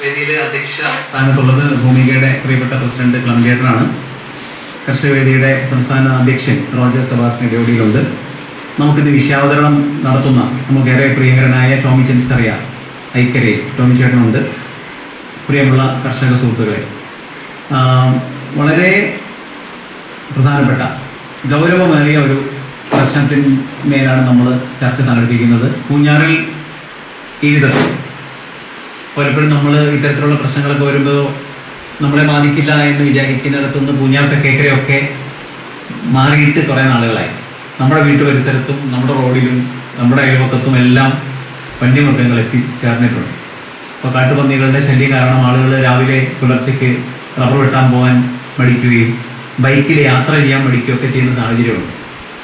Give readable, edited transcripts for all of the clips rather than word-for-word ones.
വേദിയിലെ അധ്യക്ഷ സ്ഥാനത്തുള്ളത് ഭൂമികയുടെ പ്രിയപ്പെട്ട പ്രസിഡന്റ് ക്ലംജേട്ടനാണ്. കർഷകവേദിയുടെ സംസ്ഥാന അധ്യക്ഷൻ റോജർ സെബാസ്റ്റ്യൻ ജോഡിയിലുണ്ട്. നമുക്കിന്ന് വിഷയാവതരണം നടത്തുന്ന നമുക്കേറെ പ്രിയങ്കരനായ ടോമി ചെൻസ്കറിയ ഐക്കരെ ടോമി ചേട്ടനുണ്ട്. പ്രിയമുള്ള കർഷക സുഹൃത്തുക്കളെ, വളരെ പ്രധാനപ്പെട്ട ഗൗരവമേറിയ ഒരു പ്രശ്നത്തിന്മേലാണ് നമ്മൾ ചർച്ച സംഘടിപ്പിക്കുന്നത്. പൂഞ്ഞാറിൽ ഈ വിധത്തിൽ പലപ്പോഴും നമ്മൾ ഇത്തരത്തിലുള്ള പ്രശ്നങ്ങളൊക്കെ വരുമ്പോൾ നമ്മളെ ബാധിക്കില്ല എന്ന് വിചാരിക്കുന്നിടത്തു നിന്ന് പൂഞ്ഞാർ തെക്കേക്കരയൊക്കെ മാറിയിട്ട് കുറേ നാളുകളായി. നമ്മുടെ വീട്ടു പരിസരത്തും നമ്മുടെ റോഡിലും നമ്മുടെ അയൽപക്കത്തും എല്ലാം വന്യമൃഗങ്ങൾ എത്തിച്ചേർന്നിട്ടുണ്ട്. അപ്പോൾ കാട്ടുപന്നികളുടെ ശല്യം കാരണം ആളുകൾ രാവിലെ പുലർച്ചയ്ക്ക് റബ്ബർ വെട്ടാൻ പോകാൻ മടിക്കുകയും ബൈക്കിൽ യാത്ര ചെയ്യാൻ മടിക്കുകയൊക്കെ ചെയ്യുന്ന സാഹചര്യമുണ്ട്.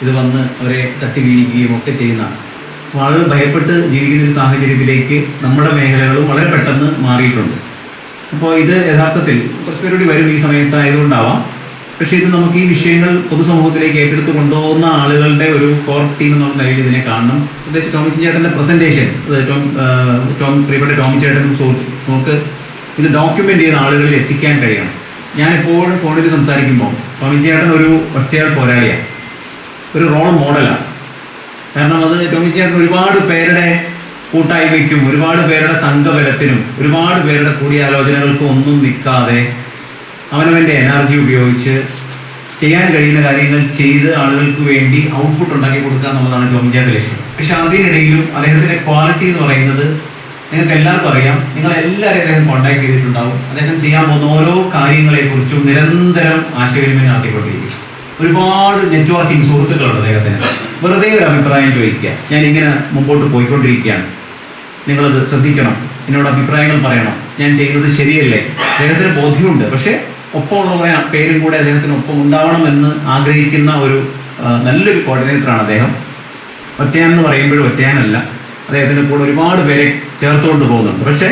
ഇത് വന്ന് അവരെ തട്ടി വീഴിക്കുകയും ഒക്കെ ചെയ്യുന്നതാണ്. അപ്പോൾ ആളുകൾ ഭയപ്പെട്ട് ജീവിക്കുന്ന ഒരു സാഹചര്യത്തിലേക്ക് നമ്മുടെ മേഖലകളും വളരെ പെട്ടെന്ന് മാറിയിട്ടുണ്ട്. അപ്പോൾ ഇത് യഥാർത്ഥത്തിൽ കുറച്ച് പേരോട് വരും ഈ സമയത്തായതുകൊണ്ടാവാം. പക്ഷേ ഇത് നമുക്ക് ഈ വിഷയങ്ങൾ പൊതുസമൂഹത്തിലേക്ക് ഏറ്റെടുത്ത് കൊണ്ടുപോകുന്ന ആളുകളുടെ ഒരു കോർ ടീം എന്നുള്ള നിലയിൽ ഇതിനെ കാണണം. പ്രത്യേകിച്ച് ടോമി ചേട്ടൻ്റെ പ്രസൻറ്റേഷൻ, പ്രിയപ്പെട്ട ടോമി ചേട്ടനും നമുക്ക് ഇത് ഡോക്യുമെൻ്റ് ചെയ്യുന്ന ആളുകളിൽ എത്തിക്കാൻ കഴിയണം. ഞാൻ എപ്പോഴും ഫോണിൽ സംസാരിക്കുമ്പോൾ ടോമി ചേട്ടൻ ഒരു ഒറ്റയാൾ പോരാളിയാണ്, ഒരു റോൾ മോഡലാണ്. കാരണം അത് ടോമി ചേട്ടൻ ഒരുപാട് പേരുടെ കൂട്ടായ്മയ്ക്കും ഒരുപാട് പേരുടെ സംഘബലത്തിനും ഒരുപാട് പേരുടെ കൂടിയാലോചനകൾക്കും ഒന്നും നിൽക്കാതെ അവനവൻ്റെ എനർജി ഉപയോഗിച്ച് ചെയ്യാൻ കഴിയുന്ന കാര്യങ്ങൾ ചെയ്ത് ആളുകൾക്ക് വേണ്ടി ഔട്ട്പുട്ട് ഉണ്ടാക്കി കൊടുക്കുക എന്നുള്ളതാണ് ടോമി ചേട്ടൻ്റെ ലക്ഷ്യം. പക്ഷെ അതിനിടയിലും അദ്ദേഹത്തിൻ്റെ ക്വാളിറ്റി എന്ന് പറയുന്നത് നിങ്ങൾക്ക് എല്ലാവർക്കും അറിയാം. നിങ്ങളെല്ലാവരെയും അദ്ദേഹം കോൺടാക്ട് ചെയ്തിട്ടുണ്ടാവും. അദ്ദേഹം ചെയ്യാൻ പോകുന്ന ഓരോ കാര്യങ്ങളെക്കുറിച്ചും നിരന്തരം ആശയവിനിമയം നടത്തിക്കൊണ്ടിരിക്കും. ഒരുപാട് നെറ്റ്വർക്കിംഗ് സുഹൃത്തുക്കളുണ്ട് അദ്ദേഹത്തിന്. വെറുതെ ഒരു അഭിപ്രായം ചോദിക്കുക, ഞാനിങ്ങനെ മുമ്പോട്ട് പോയിക്കൊണ്ടിരിക്കുകയാണ്, നിങ്ങളത് ശ്രദ്ധിക്കണം, എന്നോട് അഭിപ്രായങ്ങൾ പറയണം, ഞാൻ ചെയ്യുന്നത് ശരിയല്ലേ. അദ്ദേഹത്തിന് ബോധ്യമുണ്ട്. പക്ഷേ ഒപ്പമുള്ള പേരും കൂടെ അദ്ദേഹത്തിന് ഒപ്പം ഉണ്ടാവണമെന്ന് ആഗ്രഹിക്കുന്ന ഒരു നല്ലൊരു കോർഡിനേറ്ററാണ് അദ്ദേഹം. ഒറ്റയാനെന്ന് പറയുമ്പോഴും ഒറ്റയാനല്ല, അദ്ദേഹത്തിൻ്റെ കൂടെ ഒരുപാട് പേരെ ചേർത്തുകൊണ്ട് പോകുന്നുണ്ട്. പക്ഷേ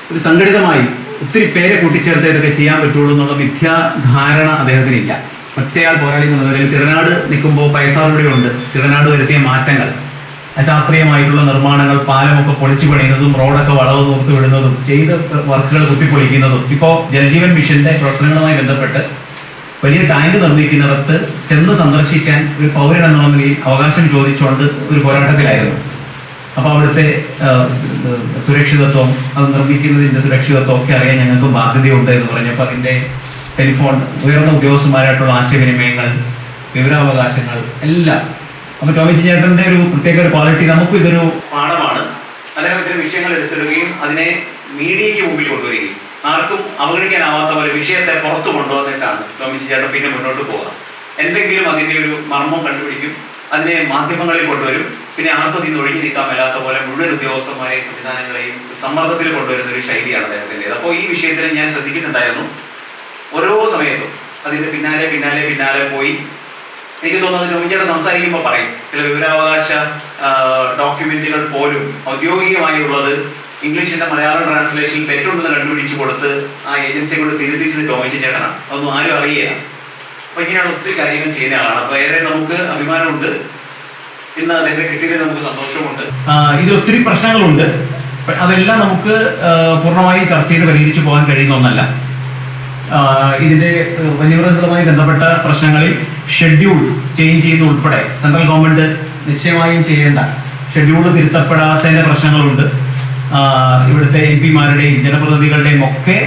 ഒരു സംഘടിതമായി ഒത്തിരി പേരെ കൂട്ടിച്ചേർത്ത് ഇതൊക്കെ ചെയ്യാൻ പറ്റുള്ളൂ എന്നുള്ള മിഥ്യാധാരണ അദ്ദേഹത്തിനില്ല. ഒറ്റയാൾ പോരാളി എന്നുള്ളതിൽ തിരുനാട് നിൽക്കുമ്പോൾ പൈസാറുപടിയുണ്ട്. തിരുനാട് വരുത്തിയ മാറ്റങ്ങൾ, അശാസ്ത്രീയമായിട്ടുള്ള നിർമ്മാണങ്ങൾ, പാലമൊക്കെ പൊളിച്ചു പണിയുന്നതും റോഡൊക്കെ വളവ് നൂർത്ത് വിടുന്നതും ചെയ്ത വർക്കുകൾ കുത്തിപ്പൊളിക്കുന്നതും, ഇപ്പോൾ ജലജീവൻ മിഷന്റെ പ്രവർത്തനങ്ങളുമായി ബന്ധപ്പെട്ട് വലിയ ടാങ്ക് നിർമ്മിക്കുന്നിടത്ത് ചെന്ന് സന്ദർശിക്കാൻ ഒരു പൗരൻ എന്നുള്ള നിലയിൽ അവകാശം ചോദിച്ചുകൊണ്ട് ഒരു പോരാട്ടത്തിലായിരുന്നു. അപ്പോൾ അവിടുത്തെ സുരക്ഷിതത്വം, അത് നിർമ്മിക്കുന്നതിൻ്റെ സുരക്ഷിതത്വം ഒക്കെ അറിയാൻ ഞങ്ങൾക്ക് ബാധ്യതയുണ്ട് എന്ന് പറഞ്ഞപ്പോൾ അതിൻ്റെ ടെലിഫോൺ, ഉയർന്ന ഉദ്യോഗസ്ഥന്മാരായിട്ടുള്ള ആശയവിനിമയങ്ങൾ, വിവരാവകാശങ്ങൾ എല്ലാം. അപ്പോൾ ടോമി ചേട്ടൻ്റെ ഒരു പ്രത്യേക ഒരു ക്വാളിറ്റി, നമുക്കും ഇതൊരു പാഠമാണ്. അദ്ദേഹം ഇത്തരം വിഷയങ്ങൾ എടുത്തിടുകയും അതിനെ മീഡിയയ്ക്ക് മുമ്പിൽ കൊണ്ടുവരികയും ആർക്കും അവഗണിക്കാനാവാത്ത പോലെ വിഷയത്തെ പുറത്തു കൊണ്ടുവന്നിട്ടാണ് ടോമി ചേട്ടൻ പിന്നെ മുന്നോട്ട് പോകുക. എന്തെങ്കിലും അതിൻ്റെ ഒരു മർമ്മം കണ്ടുപിടിക്കും, അതിനെ മാധ്യമങ്ങളിൽ കൊണ്ടുവരും, പിന്നെ ആർക്കും ഇതിന് ഒഴിഞ്ഞു നിൽക്കാൻ മേലാത്ത പോലെ മുഴുവൻ ഉദ്യോഗസ്ഥന്മാരെയും സംവിധാനങ്ങളെയും സമ്മർദ്ദത്തിൽ കൊണ്ടുവരുന്ന ഒരു ശൈലിയാണ് അദ്ദേഹത്തിൻ്റെത്. അപ്പോൾ ഈ വിഷയത്തിൽ ഞാൻ ശ്രദ്ധിക്കുന്നുണ്ടായിരുന്നു. ഓരോ സമയത്തും അതിൻ്റെ പിന്നാലെ പിന്നാലെ പിന്നാലെ പോയി. എനിക്ക് തോന്നുന്നത് ടോമിച്ചേട്ടൻ സംസാരിക്കുമ്പോൾ പറയും, ചില വിവരാവകാശ ഡോക്യുമെന്റുകൾ പോലും ഔദ്യോഗികമായുള്ളത് ഇംഗ്ലീഷിന്റെ മലയാളം ട്രാൻസ്ലേഷനിൽ തെറ്റുണ്ടെന്ന് കണ്ടുപിടിച്ചു കൊടുത്ത് ആ ഏജൻസിയെ കൊണ്ട് തിരുത്തിച്ചത് ടോമി ചേട്ടനാണ്. അതൊന്നും ആരും അറിയില്ല. അപ്പൊ ഇങ്ങനെയാണ് ഒത്തിരി കാര്യങ്ങൾ ചെയ്യുന്ന ആളാണ്. അപ്പൊ ഏറെ നമുക്ക് അഭിമാനമുണ്ട്. ഇന്ന് അദ്ദേഹത്തെ കിട്ടിയതിൽ നമുക്ക് സന്തോഷമുണ്ട്. ഇതിൽ ഒത്തിരി പ്രശ്നങ്ങളുണ്ട്. അതെല്ലാം നമുക്ക് പൂർണ്ണമായി ചർച്ച ചെയ്ത് പരിഹരിച്ചു പോകാൻ കഴിയുന്ന ഒന്നല്ല. ഇതിന്റെ വന്യമൃഗങ്ങളുമായി ബന്ധപ്പെട്ട പ്രശ്നങ്ങളിൽ ഷെഡ്യൂൾ ചേഞ്ച് ചെയ്യുന്ന ഉൾപ്പെടെ സെൻട്രൽ ഗവൺമെന്റ് നിശ്ചയമായും ചെയ്യേണ്ട ഷെഡ്യൂൾ തിരുത്തപ്പെടാത്തതിന്റെ പ്രശ്നങ്ങളുണ്ട്. ഇവിടുത്തെ MP-മാരുടെയും ജനപ്രതിനിധികളുടെയും ഒക്കെ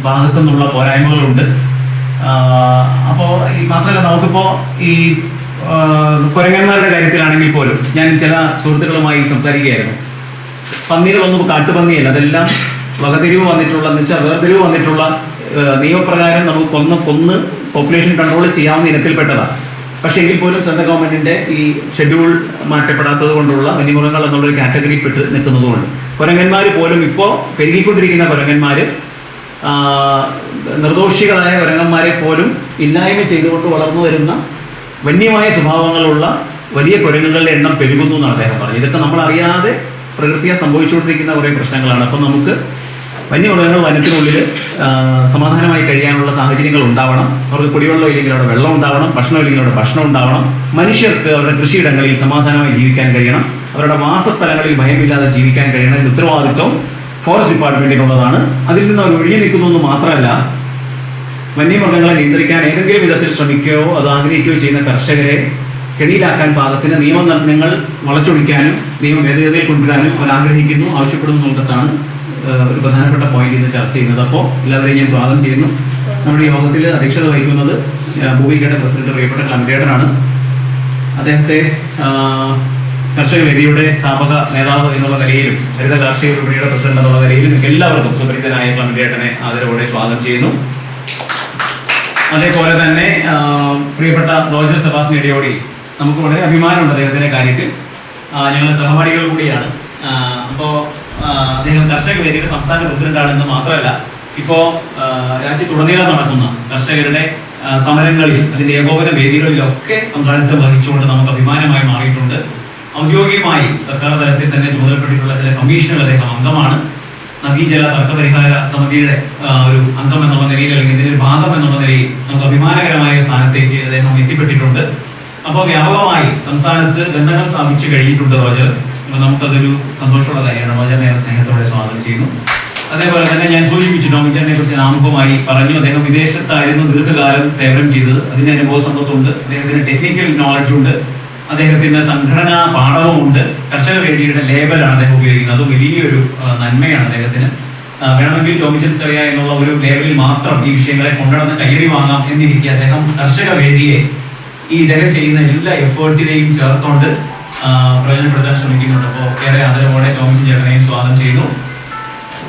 ഭാഗത്തു നിന്നുള്ള പോരായ്മകളുണ്ട്. അപ്പോൾ മാത്രമല്ല, നമുക്കിപ്പോൾ ഈ കുരങ്ങന്മാരുടെ കാര്യത്തിലാണെങ്കിൽ പോലും ഞാൻ ചില സുഹൃത്തുക്കളുമായി സംസാരിക്കുകയായിരുന്നു. പന്നികളൊന്നും കാട്ടുപന്നിയല്ല, അതെല്ലാം വകതിരിവ് വന്നിട്ടുള്ള, എന്ന് വെച്ചാൽ വേർതിരിവ് വന്നിട്ടുള്ള നിയമപ്രകാരം നമുക്ക് കൊന്ന് പോപ്പുലേഷൻ കൺട്രോൾ ചെയ്യാവുന്ന ഇനത്തിൽപ്പെട്ടതാണ്. പക്ഷേ എങ്കിൽ പോലും സെൻട്രൽ ഗവൺമെന്റിന്റെ ഈ ഷെഡ്യൂൾ മാറ്റപ്പെടാത്തത് കൊണ്ടുള്ള വന്യമൃഗങ്ങൾ എന്നുള്ളൊരു കാറ്റഗറി പെട്ട് നിൽക്കുന്നതുകൊണ്ട് കുരങ്ങന്മാർ പോലും ഇപ്പോൾ പെരുകിക്കൊണ്ടിരിക്കുന്ന കുരങ്ങന്മാർ നിർദോഷികളായ കുരങ്ങന്മാരെ പോലും ഇല്ലായ്മ ചെയ്തുകൊണ്ട് വളർന്നു വരുന്ന വന്യമായ സ്വഭാവങ്ങളുള്ള വലിയ കുരങ്ങുകളുടെ എണ്ണം പെരുകുന്നു എന്നാണ് അദ്ദേഹം പറഞ്ഞത്. ഇതൊക്കെ നമ്മൾ അറിയാതെ പ്രകൃതിയെ സംഭവിച്ചുകൊണ്ടിരിക്കുന്ന കുറേ പ്രശ്നങ്ങളാണ്. അപ്പം നമുക്ക് വന്യമൃഗങ്ങൾ വനത്തിനുള്ളിൽ സമാധാനമായി കഴിയാനുള്ള സാഹചര്യങ്ങൾ ഉണ്ടാവണം. അവർക്ക് കുടിവെള്ളം ഇല്ലെങ്കിൽ അവിടെ വെള്ളം ഉണ്ടാവണം, ഭക്ഷണം ഇല്ലെങ്കിൽ അവിടെ ഭക്ഷണം ഉണ്ടാവണം. മനുഷ്യർക്ക് അവരുടെ കൃഷിയിടങ്ങളിൽ സമാധാനമായി ജീവിക്കാൻ കഴിയണം, അവരുടെ വാസസ്ഥലങ്ങളിൽ ഭയമില്ലാതെ ജീവിക്കാൻ കഴിയണം. ഇതിന്റെ ഉത്തരവാദിത്വം ഫോറസ്റ്റ് ഡിപ്പാർട്ട്മെന്റിനുള്ളതാണ്. അതിൽ നിന്ന് അവർ ഒഴിഞ്ഞു നിൽക്കുന്നു എന്ന് മാത്രമല്ല, വന്യമൃഗങ്ങളെ നിയന്ത്രിക്കാൻ ഏതെങ്കിലും വിധത്തിൽ ശ്രമിക്കുകയോ അത് ആഗ്രഹിക്കുകയോ ചെയ്യുന്ന കർഷകരെ കെണിയിലാക്കാൻ പാകത്തിന് നിയമനിർണ്ണയങ്ങൾ വളച്ചൊടിക്കാനും നിയമ ഭേദഗതിയിൽ കൊണ്ടുവരാനും അവർ ആഗ്രഹിക്കുന്നു, ആവശ്യപ്പെടുന്നു എന്നുള്ളതാണ് ഒരു പ്രധാനപ്പെട്ട പോയിന്റ് ഇന്ന് ചർച്ച ചെയ്യുന്നത്. അപ്പോൾ എല്ലാവരെയും ഞാൻ സ്വാഗതം ചെയ്യുന്നു. നമ്മുടെ യോഗത്തിൽ അധ്യക്ഷത വഹിക്കുന്നത് ഭൂമികയുടെ പ്രസിഡന്റ് പ്രിയപ്പെട്ട ക്ലമന്റേട്ടനാണ്. അദ്ദേഹത്തെ കർഷക വേദിയുടെ സ്ഥാപക നേതാവ് എന്നുള്ള നിലയിലും ഹരിത കാർഷിക വിപണിയുടെ പ്രസിഡന്റ് എന്നുള്ള നിലയിലും എല്ലാവർക്കും സുപരിചിതനായ ക്ലമന്റേട്ടനെ ആദരവോടെ സ്വാഗതം ചെയ്യുന്നു. അതേപോലെ തന്നെ പ്രിയപ്പെട്ട റോജർ സെബാസ്റ്റ്യൻ ഇടയോടി, നമുക്ക് വളരെ അഭിമാനമുണ്ട് അദ്ദേഹത്തിന്റെ കാര്യത്തിൽ. ഞങ്ങൾ സഹപാഠികൾ കൂടിയാണ്. അപ്പോൾ അദ്ദേഹം കർഷക വേദിയുടെ സംസ്ഥാന പ്രസിഡന്റാണെന്ന് മാത്രമല്ല, ഇപ്പോൾ രാജ്യത്തുടനീളം നടക്കുന്ന കർഷകരുടെ സമരങ്ങളിൽ അതിന്റെ ഏകോപന വേദികളിലൊക്കെ പങ്കാളിത്തം വഹിച്ചുകൊണ്ട് നമുക്ക് അഭിമാനമായി മാറിയിട്ടുണ്ട്. ഔദ്യോഗികമായി സർക്കാർ തലത്തിൽ തന്നെ ചുമതലപ്പെട്ടിട്ടുള്ള ചില കമ്മീഷനുകൾ അദ്ദേഹം അംഗമാണ്. നദീജല തർക്കപരിഹാര സമിതിയുടെ ഒരു അംഗം എന്നുള്ള നിലയിൽ, അല്ലെങ്കിൽ ഇതിന്റെ ഒരു ഭാഗം എന്നുള്ള നിലയിൽ നമുക്ക് അഭിമാനകരമായ സ്ഥാനത്തേക്ക് അദ്ദേഹം എത്തിപ്പെട്ടിട്ടുണ്ട്. അപ്പോൾ വ്യാപകമായി സംസ്ഥാനത്ത് ബന്ധങ്ങൾ സ്ഥാപിച്ചു കഴിഞ്ഞിട്ടുണ്ട് റോജർ. അപ്പോൾ നമുക്കതൊരു സന്തോഷമുള്ള കാര്യമാണ്. റോജറിനെ സ്നേഹത്തോടെ സ്വാഗതം ചെയ്യുന്നു. അതേപോലെ തന്നെ ഞാൻ സൂചിപ്പിച്ചു, ടോമിച്ചറിനെ കുറിച്ച് ആമുഖമായി പറഞ്ഞു. അദ്ദേഹം വിദേശത്തായിരുന്നു ദീർഘകാലം സേവനം ചെയ്തത്. അതിന്റെ അനുഭവ സമ്പത്തുണ്ട്, അദ്ദേഹത്തിന് ടെക്നിക്കൽ നോളജ് ഉണ്ട്, അദ്ദേഹത്തിന്റെ സംഘടനാ പാഠവുമുണ്ട്. കർഷക വേദിയുടെ ലേബലാണ് അദ്ദേഹം ഉപയോഗിക്കുന്നത്. അത് വലിയൊരു നന്മയാണ് അദ്ദേഹത്തിന്. വേണമെങ്കിൽ ടോമിച്ചൻസ്കറിയ എന്നുള്ള ഒരു ലേബലിൽ മാത്രം ഈ വിഷയങ്ങളെ കൊണ്ടുനടന്ന് കയ്യടി വാങ്ങാം എന്നിരിക്കെ അദ്ദേഹം കർഷക വേദിയെ ഈ ഇദ്ദേഹം ചെയ്യുന്ന എല്ലാ എഫേർട്ടിനെയും ചേർത്തുകൊണ്ട് പ്രയോജനപ്പെടുത്താൻ ശ്രമിക്കുന്നുണ്ട്. അപ്പോൾ ഏറെ ആദരവോടെ ടോമിച്ചൻ ചേട്ടനെയും സ്വാഗതം ചെയ്യുന്നു.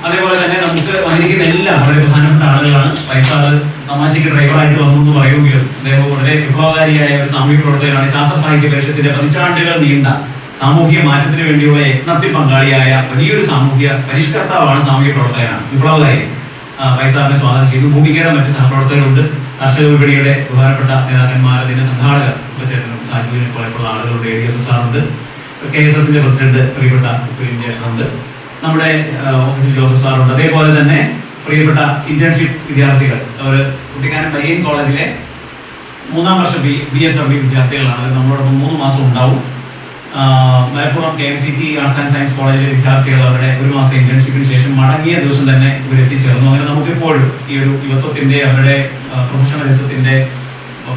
അതേപോലെ തന്നെ നമുക്ക് വന്നിരിക്കുന്ന എല്ലാം വളരെ പ്രധാനപ്പെട്ട ആളുകളാണ്. വയസ്സാള് തമാശയ്ക്ക് ഡ്രൈവറായിട്ട് വന്നു എന്ന് പറയുമെങ്കിലും അദ്ദേഹം വളരെ വിപ്ലവകാരിയായ ഒരു സാമൂഹിക പ്രവർത്തകനാണ്. ശാസ്ത്ര സാഹിത്യ പരിഷത്തിന്റെ പതിറ്റാണ്ടുകൾ നീണ്ട സാമൂഹിക മാറ്റത്തിന് വേണ്ടിയുള്ള യത്നത്തിൽ പങ്കാളിയായ വലിയൊരു സാമൂഹിക പരിഷ്കർത്താവാണ്, സാമൂഹിക പ്രവർത്തകനാണ്, വിപ്ലവകാരി. വയസ്സാറിനെ സ്വാഗതം ചെയ്തു. ഭൂമികയുടെ മറ്റ് സഹപ്രവർത്തകരുണ്ട്. കർഷക വിപണിയുടെ പ്രധാനപ്പെട്ട നേതാക്കന്മാർ, അതിന്റെ സംഘാടകർ ചേട്ടനും സാജുവിനെ പോലെയുള്ള ആളുകളുടെ ADS സാറുണ്ട്. KSSന്റെ പ്രസിഡന്റ് പ്രിയപ്പെട്ട ചേട്ടനുണ്ട്. നമ്മുടെ ഓഫീസിൽ ജോസഫ് സാറുണ്ട്. അതേപോലെ തന്നെ പ്രിയപ്പെട്ട ഇന്റേൺഷിപ്പ് വിദ്യാർത്ഥികൾ, അവർ കുട്ടിക്കാനം മരിയൻ കോളേജിലെ 3ാം വർഷ BSW വിദ്യാർത്ഥികളാണ്. അവർ നമ്മളോടൊപ്പം 3 മാസം ഉണ്ടാവും. Malappuram KMCT arts and science കോളേജിലെ വിദ്യാർത്ഥികൾ അവരുടെ 1 മാസത്തെ ഇന്റേൺഷിപ്പിന് ശേഷം മടങ്ങിയ ദിവസം തന്നെ ഇവരെത്തിച്ചേർന്നു. അങ്ങനെ നമുക്കിപ്പോഴും ഈ ഒരു യുവത്വത്തിന്റെ, അവരുടെ പ്രൊഫഷണലിസത്തിന്റെ,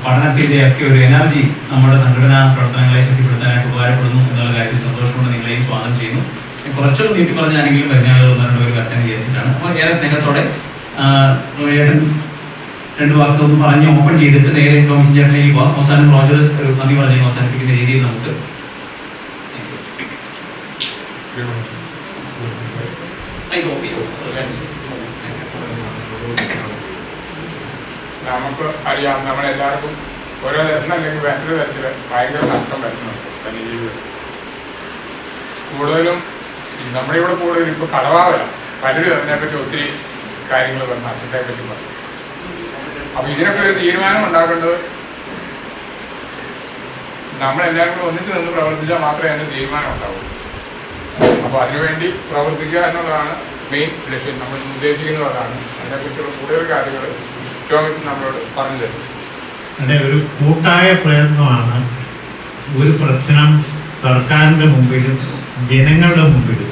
പഠനത്തിന്റെ ഒക്കെ ഒരു എനർജി നമ്മുടെ സംഘടനാ പ്രവർത്തനങ്ങളെ ശക്തിപ്പെടുത്താനായിട്ട് ഉപകാരപ്പെടുന്നു എന്നുള്ള കാര്യത്തിൽ സന്തോഷമുണ്ട്. നിങ്ങളെയും സ്വാഗതം ചെയ്യുന്നു. കുറച്ചൊന്നും നീട്ടി പറഞ്ഞാണെങ്കിലും വരുന്നയാൾ ഒരു കറക്റ്റാണ് വിചാരിച്ചിട്ടാണ്. അപ്പോൾ ഏറെ സ്നേഹത്തോടെ ചേട്ടൻ 2 വാക്കൊന്ന് പറഞ്ഞ് ഓപ്പൺ ചെയ്തിട്ട് നേരെ ടോമിച്ചൻ ചേട്ടനിലേക്ക് പോകാം. അവസാനം റോജർ ഒരു നന്ദി പറഞ്ഞ് അവസാനിപ്പിക്കുന്ന രീതിയിൽ നമുക്ക് നമുക്ക് അറിയാം, നമ്മളെല്ലാവർക്കും ഓരോ തരത്തിൽ അല്ലെങ്കിൽ വേറൊരു തരത്തിൽ ഭയങ്കര നഷ്ടം വരുന്നുണ്ട് തന്നെ ജീവിതം. കൂടുതലും നമ്മുടെ ഇവിടെ കൂടുതലും ഇപ്പോൾ കടവാവില്ല, പലരും അതിനെപ്പറ്റി ഒത്തിരി കാര്യങ്ങൾ പറഞ്ഞു, നഷ്ടത്തെ പറ്റി പറഞ്ഞു. അപ്പോൾ ഇതിനൊക്കെ ഒരു തീരുമാനം ഉണ്ടാക്കേണ്ടത് നമ്മളെല്ലാവരും കൂടെ ഒന്നിച്ച് നിന്ന് പ്രവർത്തിച്ചാൽ മാത്രമേ അതിന് തീരുമാനം ഉണ്ടാവൂ. അപ്പോൾ അതിനുവേണ്ടി പ്രവർത്തിക്കുക എന്നുള്ളതാണ് മെയിൻ ലക്ഷ്യം. നമ്മൾ ഉദ്ദേശിക്കുന്നതാണ്. അതിനെക്കുറിച്ചുള്ള കൂടുതൽ കാര്യങ്ങൾ ടോമിക്ക് നമ്മളോട് പറഞ്ഞു തരും. അതിൻ്റെ ഒരു കൂട്ടായ പ്രയത്നമാണ്. ഒരു പ്രശ്നം സർക്കാരിൻ്റെ മുമ്പിലും ജനങ്ങളുടെ മുമ്പിലും.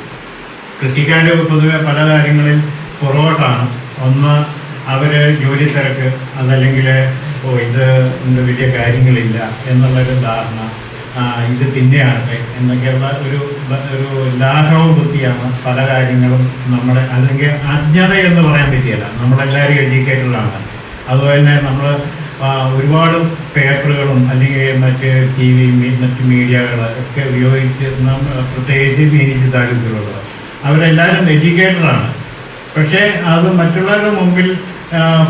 കൃഷിക്കാർ പൊതുവെ പല കാര്യങ്ങളിൽ പുറകോട്ടാണ്. ഒന്ന്, അവർ ജോലി തിരക്ക്, അതല്ലെങ്കിൽ ഇത് വലിയ കാര്യങ്ങളില്ല എന്നുള്ളൊരു ധാരണ, ഇത് പിന്നെയാണ് എന്നൊക്കെയുള്ള ഒരു ലാഘവ ബുദ്ധിയാണ് പല കാര്യങ്ങളും. നമ്മുടെ അല്ലെങ്കിൽ അജ്ഞത എന്ന് പറയാൻ പറ്റിയല്ല, നമ്മളെല്ലാവരും എഡ്യൂക്കേറ്റഡാണ്. അതുപോലെ തന്നെ നമ്മൾ ഒരുപാട് പേപ്പറുകളും അല്ലെങ്കിൽ മറ്റ് TV മറ്റ് മീഡിയകൾ ഒക്കെ ഉപയോഗിച്ച് പ്രത്യേകിച്ച് മീനിച്ച് താലൂക്കുകളുള്ളത് അവരെല്ലാവരും എഡ്യൂക്കേറ്റഡാണ്. പക്ഷേ അത് മറ്റുള്ളവരുടെ മുമ്പിൽ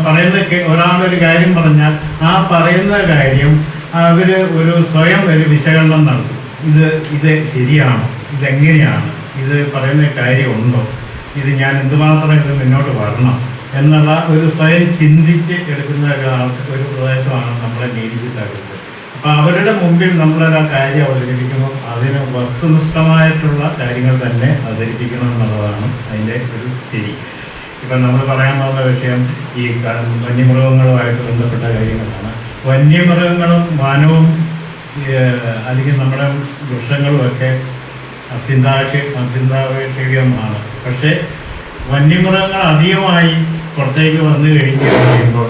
പറയുന്ന ഒരാളൊരു കാര്യം പറഞ്ഞാൽ ആ പറയുന്ന കാര്യം അവർ ഒരു സ്വയം ഒരു വിശകലനം നടത്തും. ഇത് ശരിയാണോ, ഇതെങ്ങനെയാണ്, ഇത് പറയുന്ന കാര്യമുണ്ടോ, ഇത് ഞാൻ എന്തുമാത്രം ഇത് മുന്നോട്ട് വരണം എന്നുള്ള ഒരു സ്വയം ചിന്തിച്ച് എടുക്കുന്ന ഒരു പ്രദേശമാണ് നമ്മുടെ നീതി താലൂക്ക്. അപ്പോൾ അവരുടെ മുമ്പിൽ നമ്മളൊരു കാര്യം അവതരിപ്പിക്കുമ്പോൾ അതിന് വസ്തുനിഷ്ഠമായിട്ടുള്ള കാര്യങ്ങൾ തന്നെ അവതരിപ്പിക്കണം എന്നുള്ളതാണ് അതിൻ്റെ ഒരു ശരി. ഇപ്പം നമ്മൾ പറയാൻ പോകുന്ന വിഷയം ഈ വന്യമൃഗങ്ങളുമായിട്ട് ബന്ധപ്പെട്ട കാര്യങ്ങളാണ്. വന്യമൃഗങ്ങളും വനവും അല്ലെങ്കിൽ നമ്മുടെ വൃക്ഷങ്ങളുമൊക്കെ അത്യന്താപേക്ഷികമാണ്. പക്ഷേ വന്യമൃഗങ്ങൾ അധികമായി പുറത്തേക്ക് വന്നു കഴിയുമ്പോൾ